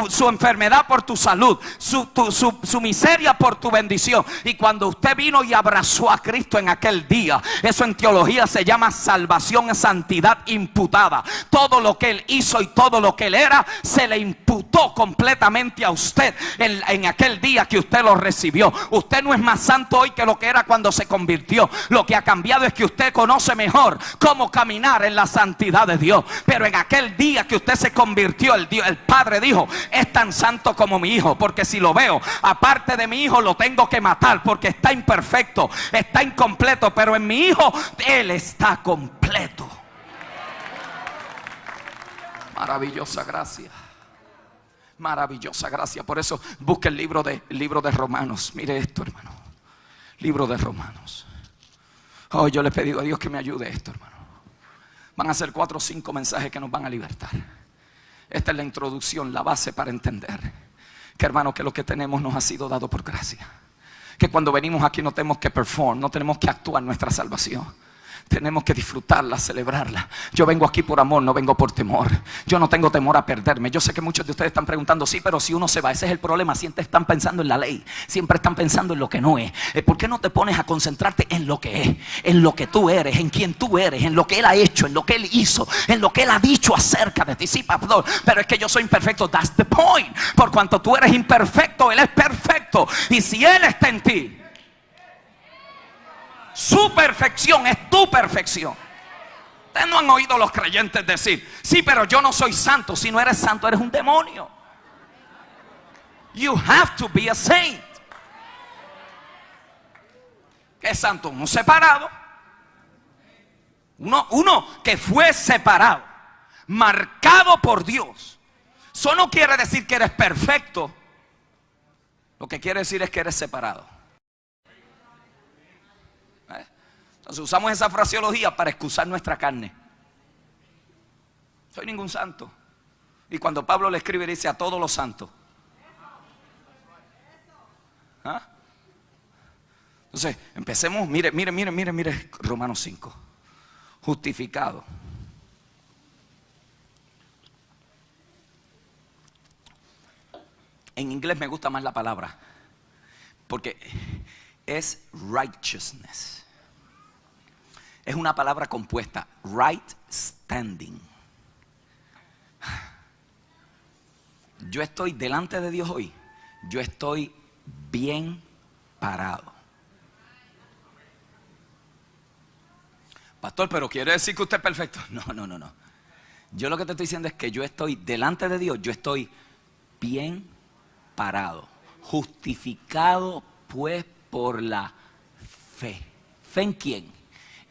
su enfermedad por tu salud, su miseria por tu bendición. Y cuando usted vino y abrazó a Cristo en aquel día, eso en teología se llama salvación, santidad imputada. Todo lo que Él hizo y todo lo que Él era se le imputó completamente a usted en aquel día que usted lo recibió. Usted no es más santo hoy que lo que era cuando se convirtió. Lo que ha cambiado es que usted conoce mejor cómo caminar en la santidad de Dios. Pero en aquel día que usted se convirtió, el Padre dijo: es tan santo como mi Hijo, porque si lo veo aparte de mi Hijo lo tengo que matar, porque está imperfecto, está incompleto, pero en mi Hijo Él está completo. Maravillosa gracia, maravillosa gracia. Por eso busque el libro de Romanos. Mire esto, hermano, libro de Romanos. Oh, yo le he pedido a Dios que me ayude esto, hermano. Van a ser 4 o 5 mensajes que nos van a libertar. Esta es la introducción, la base para entender que, hermano, que lo que tenemos nos ha sido dado por gracia. Que cuando venimos aquí no tenemos que perform, no tenemos que actuar nuestra salvación. Tenemos que disfrutarla, celebrarla. Yo vengo aquí por amor, no vengo por temor. Yo no tengo temor a perderme. Yo sé que muchos de ustedes están preguntando: sí, pero si uno se va, ese es el problema. Siempre están pensando en la ley, siempre están pensando en lo que no es. ¿Por qué no te pones a concentrarte en lo que es? En lo que tú eres, en quien tú eres, en lo que Él ha hecho, en lo que Él hizo, en lo que Él ha dicho acerca de ti. Sí, pastor, pero es que yo soy imperfecto. That's the point. Por cuanto tú eres imperfecto, Él es perfecto. Y si Él está en ti, su perfección es tu perfección. Ustedes no han oído los creyentes decir: sí, pero yo no soy santo. Si no eres santo, eres un demonio. You have to be a saint. ¿Qué es santo? Uno separado, Uno que fue separado, marcado por Dios. Eso no quiere decir que eres perfecto. Lo que quiere decir es que eres separado. Entonces usamos esa fraseología para excusar nuestra carne. Soy ningún santo. Y cuando Pablo le escribe, dice a todos los santos. ¿Ah? Entonces, empecemos, mire Romanos 5. Justificado. En inglés me gusta más la palabra, porque es righteousness. Es una palabra compuesta, right standing. Yo estoy delante de Dios hoy. Yo estoy bien parado. Pastor, pero quiere decir que usted es perfecto. No. Yo lo que te estoy diciendo es que yo estoy delante de Dios. Yo estoy bien parado. Justificado pues por la fe. ¿Fe en quién?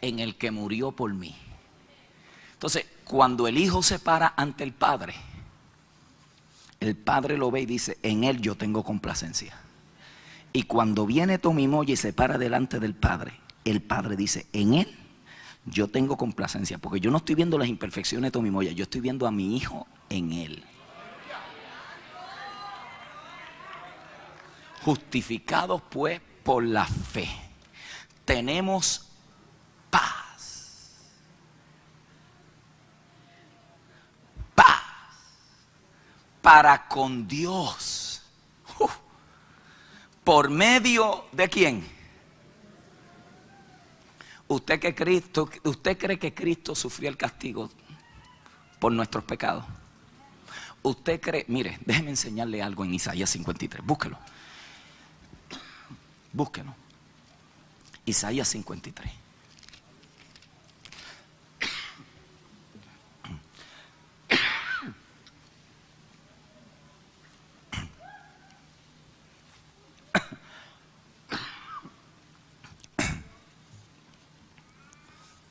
En el que murió por mí. Entonces, cuando el Hijo se para ante el Padre lo ve y dice, en Él yo tengo complacencia. Y cuando viene Tommy Moya y se para delante del Padre, el Padre dice, en Él yo tengo complacencia. Porque yo no estoy viendo las imperfecciones de Tommy Moya, yo estoy viendo a mi Hijo en Él. Justificados pues por la fe, tenemos paz. Paz para con Dios. ¿Por medio de quién? ¿Usted cree que Cristo sufrió el castigo por nuestros pecados? ¿Usted cree? Mire, déjeme enseñarle algo en Isaías 53. Búsquelo. Isaías 53.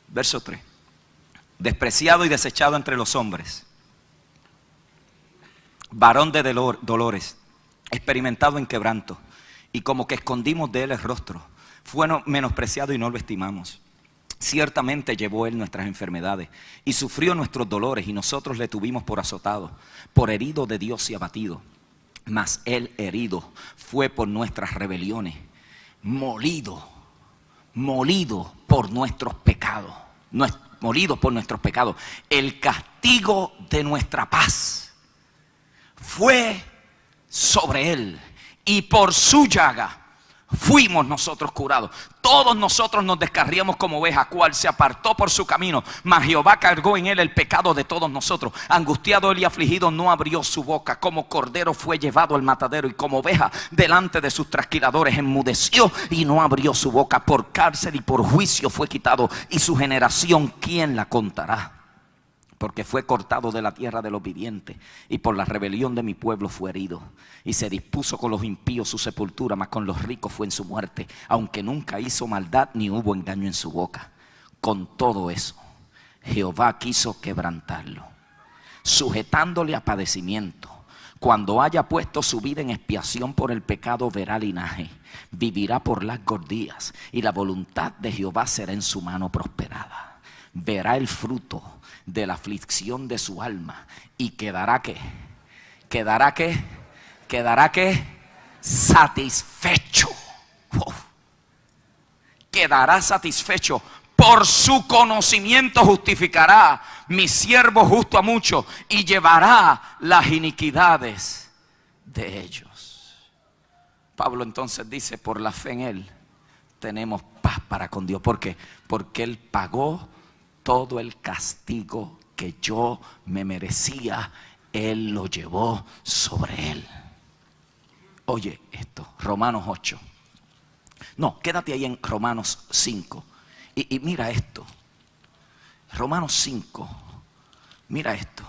Verso 3. Despreciado y desechado entre los hombres, varón de dolores, experimentado en quebranto, y como que escondimos de él el rostro. Fue menospreciado y no lo estimamos. Ciertamente llevó él nuestras enfermedades y sufrió nuestros dolores, y nosotros le tuvimos por azotado, por herido de Dios y abatido. Mas él herido fue por nuestras rebeliones, molido por nuestros pecados. Molido por nuestros pecados. El castigo de nuestra paz fue sobre él, y por su llaga fuimos nosotros curados. Todos nosotros nos descarriamos como oveja, cual se apartó por su camino, mas Jehová cargó en él el pecado de todos nosotros. Angustiado él y afligido, no abrió su boca. Como cordero fue llevado al matadero, y como oveja delante de sus trasquiladores enmudeció y no abrió su boca. Por cárcel y por juicio fue quitado, y su generación ¿quién la contará? Porque fue cortado de la tierra de los vivientes, y por la rebelión de mi pueblo fue herido. Y se dispuso con los impíos su sepultura, mas con los ricos fue en su muerte, aunque nunca hizo maldad ni hubo engaño en su boca. Con todo eso, Jehová quiso quebrantarlo, sujetándole a padecimiento. Cuando haya puesto su vida en expiación por el pecado, verá linaje, vivirá por largos días, y la voluntad de Jehová será en su mano prosperada. Verá el fruto de la aflicción de su alma, y quedará satisfecho. Quedará satisfecho. Por su conocimiento justificará mi siervo justo a muchos, y llevará las iniquidades de ellos. Pablo entonces dice, por la fe en él tenemos paz para con Dios. ¿Por qué? Porque él pagó todo el castigo que yo me merecía. Él lo llevó sobre él. Oye esto, Romanos 8. No, quédate ahí en Romanos 5. Y mira esto. Romanos 5. Mira esto.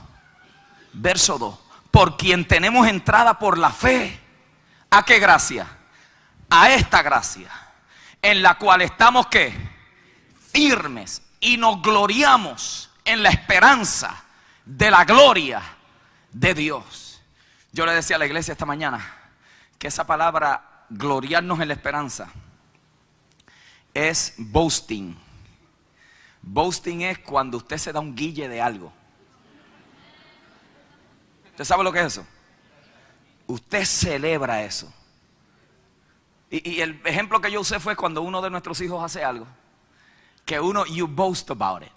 Verso 2. Por quien tenemos entrada por la fe. ¿A qué gracia? A esta gracia, en la cual estamos ¿qué? Firmes y nos gloriamos en la esperanza de la gloria de Dios. Yo le decía a la iglesia esta mañana que esa palabra gloriarnos en la esperanza es boasting. Boasting es cuando usted se da un guille de algo. ¿Usted sabe lo que es eso? Usted celebra eso. Y el ejemplo que yo usé fue cuando uno de nuestros hijos hace algo, que uno, you boast about it.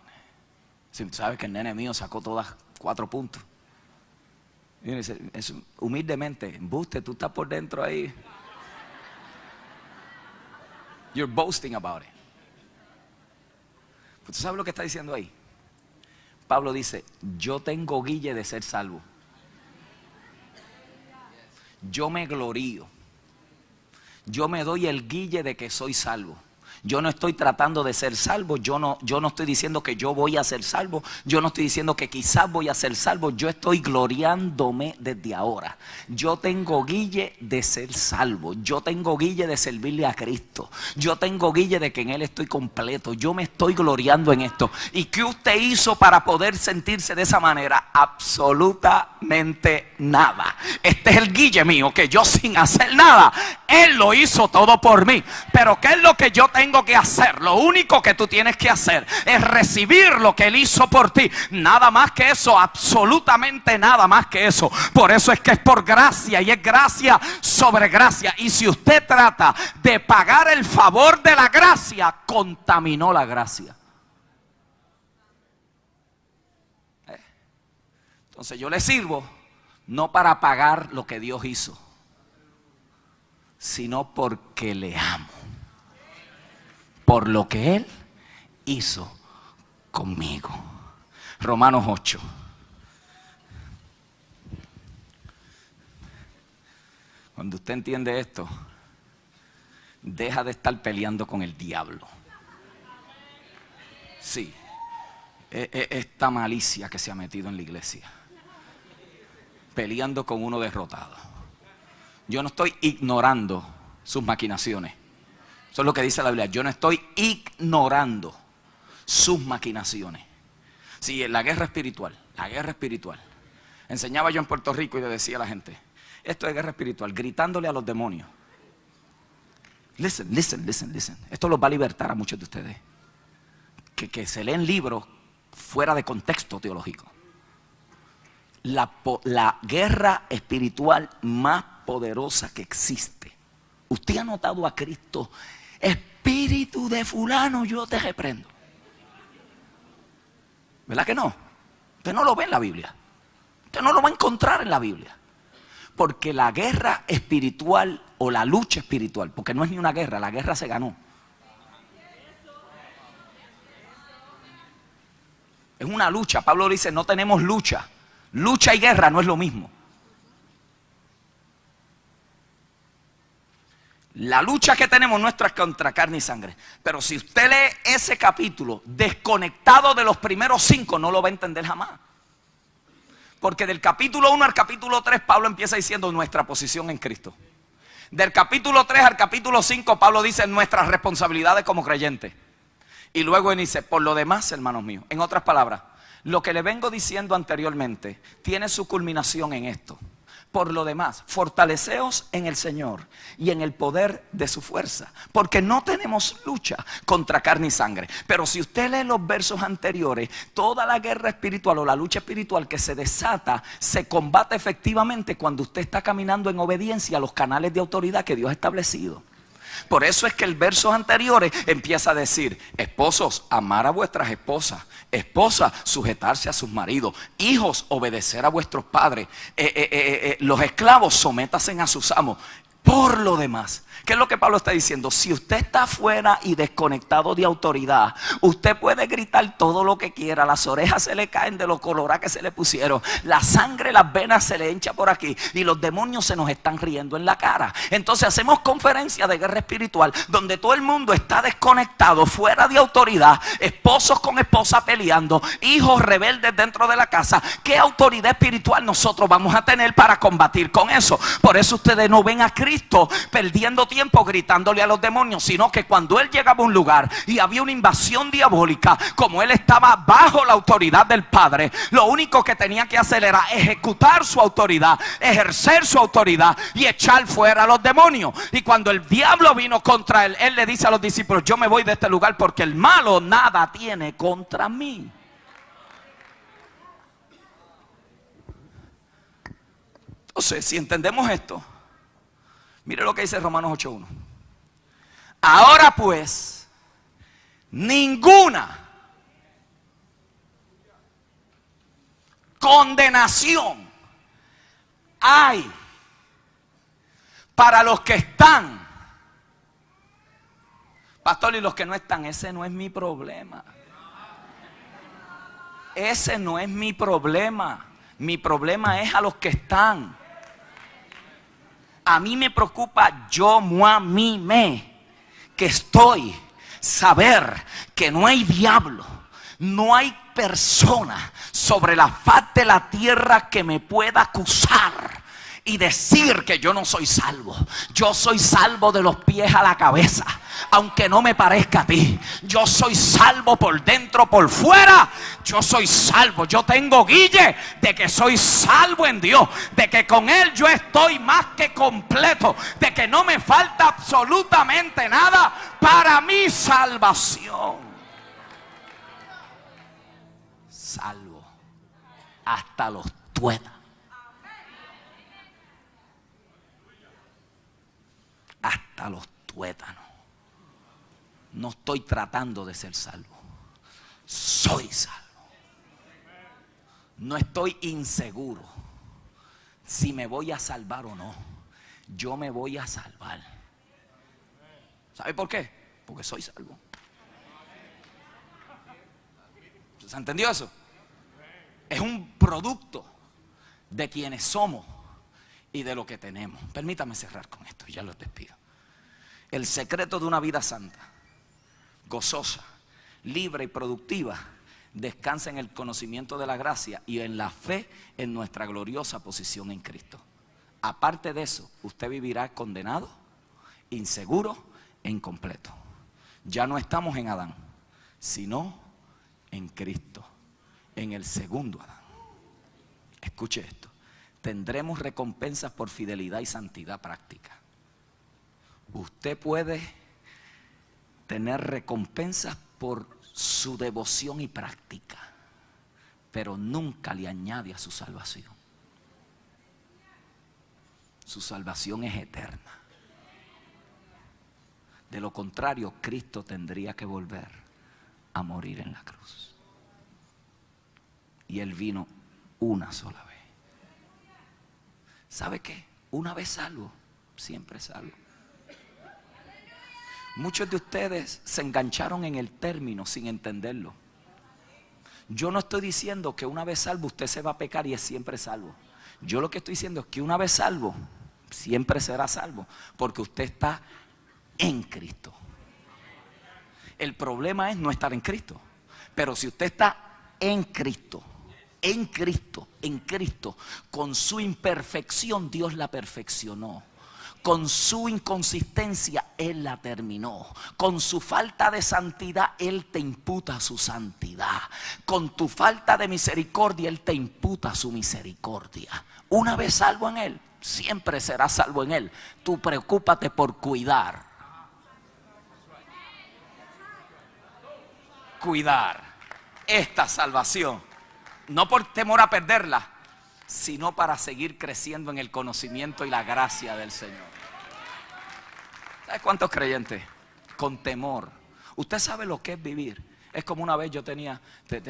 Si sabes que el nene mío sacó todas 4 puntos. Y uno dice, humildemente, embuste, tú estás por dentro ahí. You're boasting about it. ¿Usted sabe lo que está diciendo ahí? Pablo dice, yo tengo guille de ser salvo. Yo me glorío. Yo me doy el guille de que soy salvo. Yo no estoy tratando de ser salvo, yo no estoy diciendo que yo voy a ser salvo, yo no estoy diciendo que quizás voy a ser salvo, yo estoy gloriándome desde ahora. Yo tengo guille de ser salvo, yo tengo guille de servirle a Cristo, yo tengo guille de que en Él estoy completo, yo me estoy gloriando en esto. ¿Y qué usted hizo para poder sentirse de esa manera? Absolutamente nada. Este es el guille mío, que yo sin hacer nada, Él lo hizo todo por mí. Pero ¿qué es lo que yo tengo que hacer? Lo único que tú tienes que hacer es recibir lo que Él hizo por ti. Nada más que eso, absolutamente nada más que eso. Por eso es que es por gracia, y es gracia sobre gracia. Y si usted trata de pagar el favor de la gracia, contaminó la gracia. Entonces yo le sirvo no para pagar lo que Dios hizo, sino porque le amo, por lo que Él hizo conmigo. Romanos 8. Cuando usted entiende esto, deja de estar peleando con el diablo. Sí, esta malicia que se ha metido en la iglesia, peleando con uno derrotado. Yo no estoy ignorando sus maquinaciones. Eso es lo que dice la Biblia. Yo no estoy ignorando sus maquinaciones. Sí, en la guerra espiritual. Enseñaba yo en Puerto Rico y le decía a la gente, esto es guerra espiritual, gritándole a los demonios. Listen. Esto los va a libertar a muchos de ustedes que se leen libros fuera de contexto teológico. La guerra espiritual más poderosa que existe. Usted ha notado a Cristo, espíritu de fulano, yo te reprendo. ¿Verdad que no? Usted no lo ve en la Biblia. Usted no lo va a encontrar en la Biblia. Porque la guerra espiritual o la lucha espiritual, porque no es ni una guerra, la guerra se ganó. Es una lucha. Pablo dice, no tenemos lucha. Lucha y guerra no es lo mismo. La lucha que tenemos no es contra carne y sangre. Pero si usted lee ese capítulo desconectado de los primeros 5, no lo va a entender jamás. Porque del capítulo 1 al capítulo 3, Pablo empieza diciendo nuestra posición en Cristo. Del capítulo 3 al capítulo 5, Pablo dice nuestras responsabilidades como creyentes. Y luego él dice, por lo demás, hermanos míos, en otras palabras, lo que le vengo diciendo anteriormente tiene su culminación en esto. Por lo demás, fortaleceos en el Señor y en el poder de su fuerza, porque no tenemos lucha contra carne y sangre. Pero si usted lee los versos anteriores, toda la guerra espiritual o la lucha espiritual que se desata, se combate efectivamente cuando usted está caminando en obediencia a los canales de autoridad que Dios ha establecido. Por eso es que el verso anterior empieza a decir, esposos, amar a vuestras esposas, esposas, sujetarse a sus maridos, hijos, obedecer a vuestros padres, los esclavos, sométanse a sus amos. Por lo demás, ¿qué es lo que Pablo está diciendo? Si usted está fuera y desconectado de autoridad, usted puede gritar todo lo que quiera, las orejas se le caen de lo colorada que se le pusieron, la sangre, las venas se le hincha por aquí y los demonios se nos están riendo en la cara. Entonces hacemos conferencias de guerra espiritual donde todo el mundo está desconectado, fuera de autoridad, esposos con esposa peleando, hijos rebeldes dentro de la casa. ¿Qué autoridad espiritual nosotros vamos a tener para combatir con eso? Por eso ustedes no ven a Cristo Cristo perdiendo tiempo gritándole a los demonios, sino que cuando él llegaba a un lugar y había una invasión diabólica, como él estaba bajo la autoridad del Padre, lo único que tenía que hacer era ejecutar su autoridad, ejercer su autoridad y echar fuera a los demonios. Y cuando el diablo vino contra él, él le dice a los discípulos: yo me voy de este lugar porque el malo nada tiene contra mí. Entonces, si entendemos esto, mire lo que dice Romanos 8:1. Ahora pues, ninguna condenación hay para los que están. Pastor, y los que no están, ese no es mi problema. Ese no es mi problema. Mi problema es a los que están. A mí me preocupa yo, moi, mi, me, que estoy, saber que no hay diablo, no hay persona sobre la faz de la tierra que me pueda acusar y decir que yo no soy salvo. Yo soy salvo de los pies a la cabeza, aunque no me parezca a ti. Yo soy salvo por dentro, por fuera. Yo soy salvo. Yo tengo guille de que soy salvo en Dios, de que con Él yo estoy más que completo, de que no me falta absolutamente nada para mi salvación. Salvo hasta los tuétanos. Hasta los tuétanos. No estoy tratando de ser salvo. Soy salvo. No estoy inseguro si me voy a salvar o no. Yo me voy a salvar. ¿Sabe por qué? Porque soy salvo. ¿Se entendió eso? Es un producto de quienes somos y de lo que tenemos. Permítame cerrar con esto, ya los despido. El secreto de una vida santa, gozosa, libre y productiva, descansa en el conocimiento de la gracia y en la fe en nuestra gloriosa posición en Cristo. Aparte de eso, usted vivirá condenado, inseguro e incompleto. Ya no estamos en Adán, sino en Cristo, en el segundo Adán. Escuche esto: tendremos recompensas por fidelidad y santidad práctica. Usted puede tener recompensas por su devoción y práctica, pero nunca le añade a su salvación. Su salvación es eterna. De lo contrario, Cristo tendría que volver a morir en la cruz. Y Él vino una sola vez. ¿Sabe qué? Una vez salvo, siempre salvo. Muchos de ustedes se engancharon en el término sin entenderlo. Yo no estoy diciendo que una vez salvo usted se va a pecar y es siempre salvo. Yo lo que estoy diciendo es que una vez salvo, siempre será salvo, porque usted está en Cristo. El problema es no estar en Cristo. Pero si usted está en Cristo, en Cristo, en Cristo, con su imperfección Dios la perfeccionó. Con su inconsistencia Él la terminó. Con su falta de santidad Él te imputa su santidad. Con tu falta de misericordia Él te imputa su misericordia. Una vez salvo en Él, siempre serás salvo en Él. Tú preocúpate por cuidar esta salvación, no por temor a perderla, sino para seguir creciendo en el conocimiento y la gracia del Señor. ¿Sabes cuántos creyentes con temor? Usted sabe lo que es vivir. Es como una vez yo tenía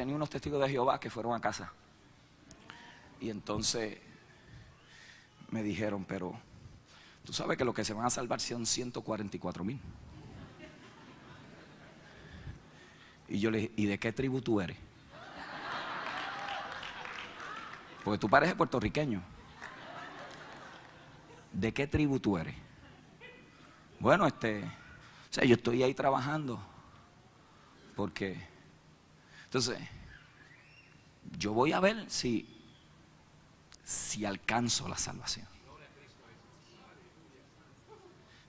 unos testigos de Jehová que fueron a casa. Y entonces me dijeron: pero tú sabes que los que se van a salvar son 144,000. Y yo le dije: ¿y de qué tribu tú eres? Porque tú pareces puertorriqueño. ¿De qué tribu tú eres? Bueno, o sea, yo estoy ahí trabajando. Porque entonces yo voy a ver si alcanzo la salvación.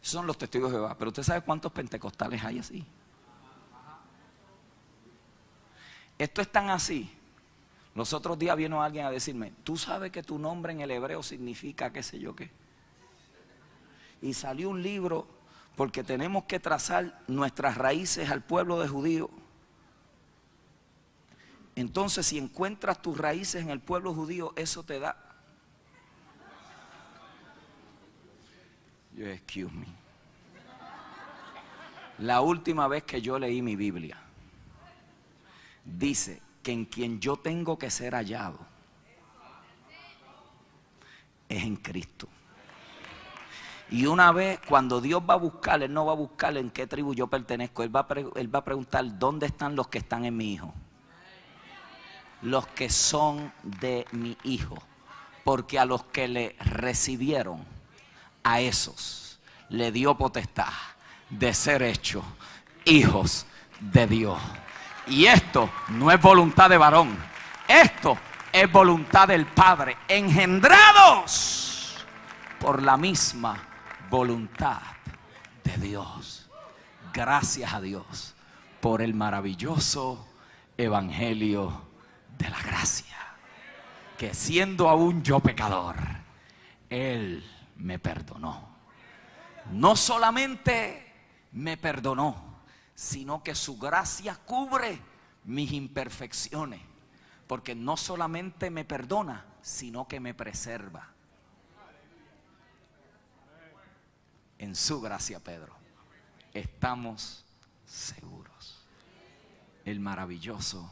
Esos son los testigos de Jehová. Pero usted sabe cuántos pentecostales hay así. Esto es tan así. Los otros días vino alguien a decirme, tú sabes que tu nombre en el hebreo significa qué sé yo qué. Y salió un libro porque tenemos que trazar nuestras raíces al pueblo de judío. Entonces, si encuentras tus raíces en el pueblo judío, eso te da. Excuse me. La última vez que yo leí mi Biblia, dice que en quien yo tengo que ser hallado es en Cristo. Y una vez, cuando Dios va a buscar, Él no va a buscar en qué tribu yo pertenezco. Él va a preguntar dónde están los que están en mi hijo. Los que son de mi hijo. Porque a los que le recibieron, a esos le dio potestad de ser hechos hijos de Dios. Y esto no es voluntad de varón. Esto es voluntad del Padre. Engendrados por la misma voluntad de Dios. Gracias a Dios por el maravilloso evangelio de la gracia, que siendo aún yo pecador, Él me perdonó. No solamente me perdonó, sino que su gracia cubre mis imperfecciones, porque no solamente me perdona, sino que me preserva. En su gracia, Pedro, estamos seguros. El maravilloso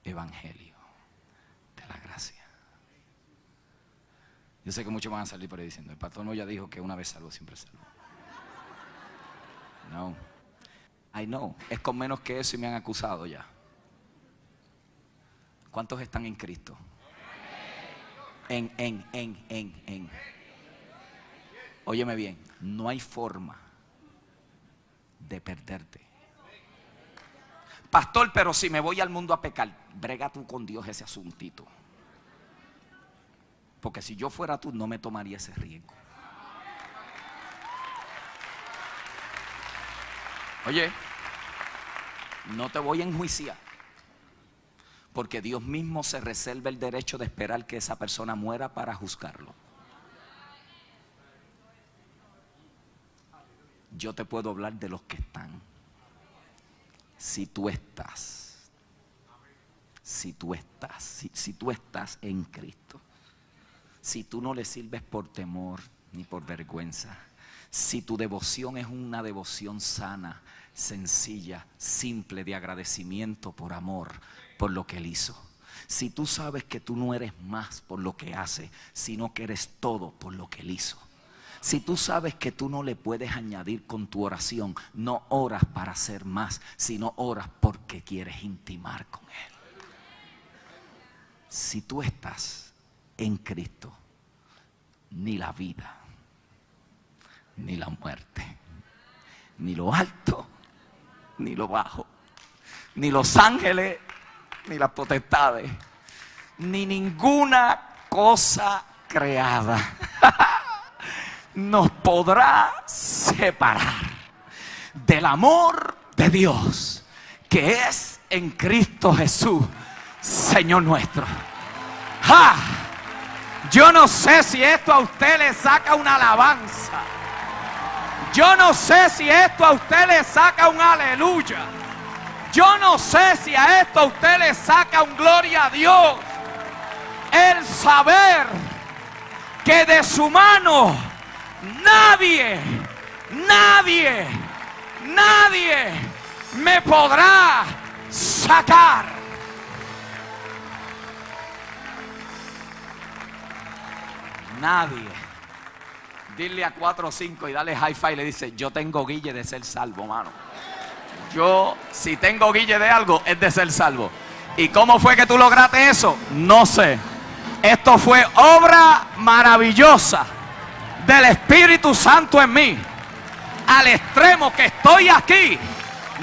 evangelio de la gracia. Yo sé que muchos van a salir por ahí diciendo, el pastor no ya dijo que una vez salvo, siempre salvo. No, I know, es con menos que eso y me han acusado ya. ¿Cuántos están en Cristo? Óyeme bien, no hay forma de perderte. Pastor, pero si me voy al mundo a pecar, brega tú con Dios ese asuntito. Porque si yo fuera tú, no me tomaría ese riesgo. Oye, no te voy a enjuiciar, porque Dios mismo se reserva el derecho de esperar que esa persona muera para juzgarlo. Yo te puedo hablar de los que están. Si tú estás en Cristo, si tú no le sirves por temor ni por vergüenza, si tu devoción es una devoción sana, sencilla, simple, de agradecimiento por amor, por lo que Él hizo. Si tú sabes que tú no eres más por lo que hace, sino que eres todo por lo que Él hizo. Si tú sabes que tú no le puedes añadir con tu oración, no oras para hacer más, sino oras porque quieres intimar con Él. Si tú estás en Cristo, ni la vida, ni la muerte, ni lo alto, ni lo bajo, ni los ángeles, ni las potestades, ni ninguna cosa creada nos podrá separar del amor de Dios que es en Cristo Jesús, Señor nuestro. ¡Ja! Yo no sé si esto a usted le saca una alabanza. Yo no sé si esto a usted le saca un aleluya. Yo no sé si a esto a usted le saca un gloria a Dios. El saber que de su mano nadie me podrá sacar. Nadie. Dile a 4 o 5 y dale high five y le dice, yo tengo guille de ser salvo, mano. Yo, si tengo guille de algo, es de ser salvo. ¿Y cómo fue que tú lograste eso? No sé. Esto fue obra maravillosa del Espíritu Santo en mí, al extremo que estoy aquí.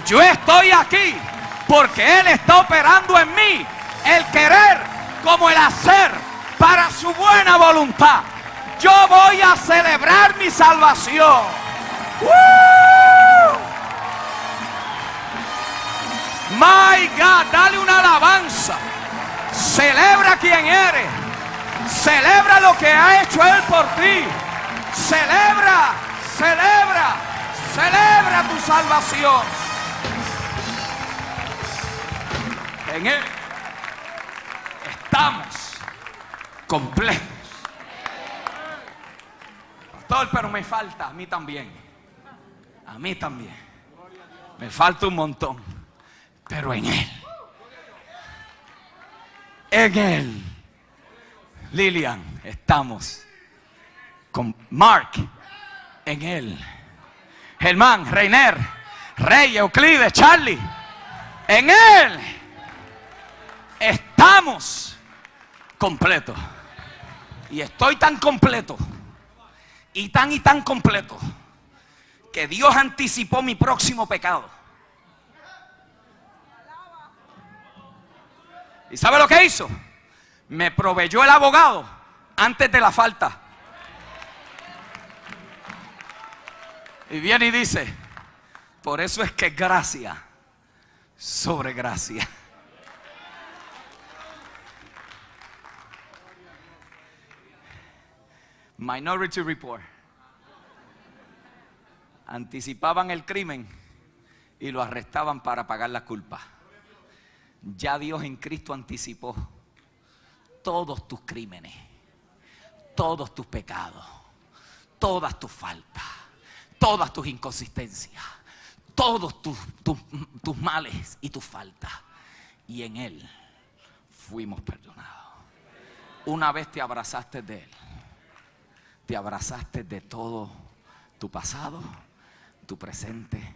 Yo estoy aquí porque Él está operando en mí el querer como el hacer para su buena voluntad. Yo voy a celebrar mi salvación. My God, dale una alabanza. Celebra quién eres. Celebra lo que ha hecho Él por ti. Celebra, celebra, celebra tu salvación. En Él estamos completos. Pastor, pero me falta, a mí también. A mí también. Me falta un montón. Pero en Él, Lilian, estamos con Mark, en Él. Germán, Reiner, Rey, Euclides, Charlie, en Él estamos completos. Y estoy tan completo, y tan completo, que Dios anticipó mi próximo pecado. ¿Y sabe lo que hizo? Me proveyó el abogado antes de la falta. Y viene y dice, por eso es que es gracia sobre gracia. Minority Report. Anticipaban el crimen y lo arrestaban para pagar la culpa. Ya Dios en Cristo anticipó todos tus crímenes, todos tus pecados, todas tus faltas, todas tus inconsistencias, todos tus males y tus faltas. Y en Él fuimos perdonados. Una vez te abrazaste de Él, te abrazaste de todo tu pasado, tu presente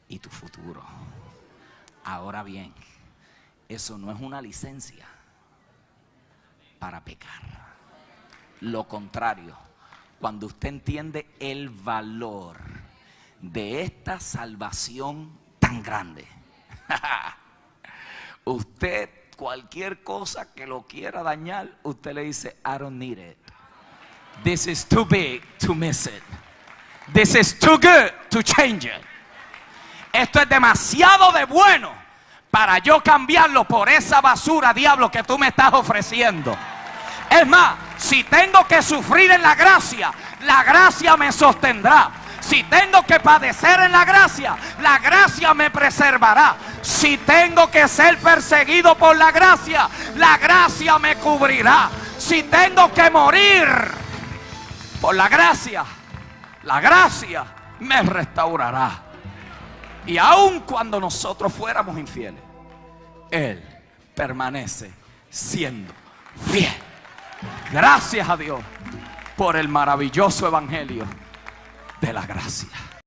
y tu futuro. Ahora bien, eso no es una licencia para pecar. Lo contrario, cuando usted entiende el valor de esta salvación tan grande, usted, cualquier cosa que lo quiera dañar, usted le dice, I don't need it. This is too big to miss it. This is too good to change it. Esto es demasiado de bueno para yo cambiarlo por esa basura, diablo, que tú me estás ofreciendo. Es más, si tengo que sufrir en la gracia me sostendrá. Si tengo que padecer en la gracia me preservará. Si tengo que ser perseguido por la gracia me cubrirá. Si tengo que morir por la gracia me restaurará. Y aun cuando nosotros fuéramos infieles, Él permanece siendo fiel. Gracias a Dios por el maravilloso evangelio de la gracia.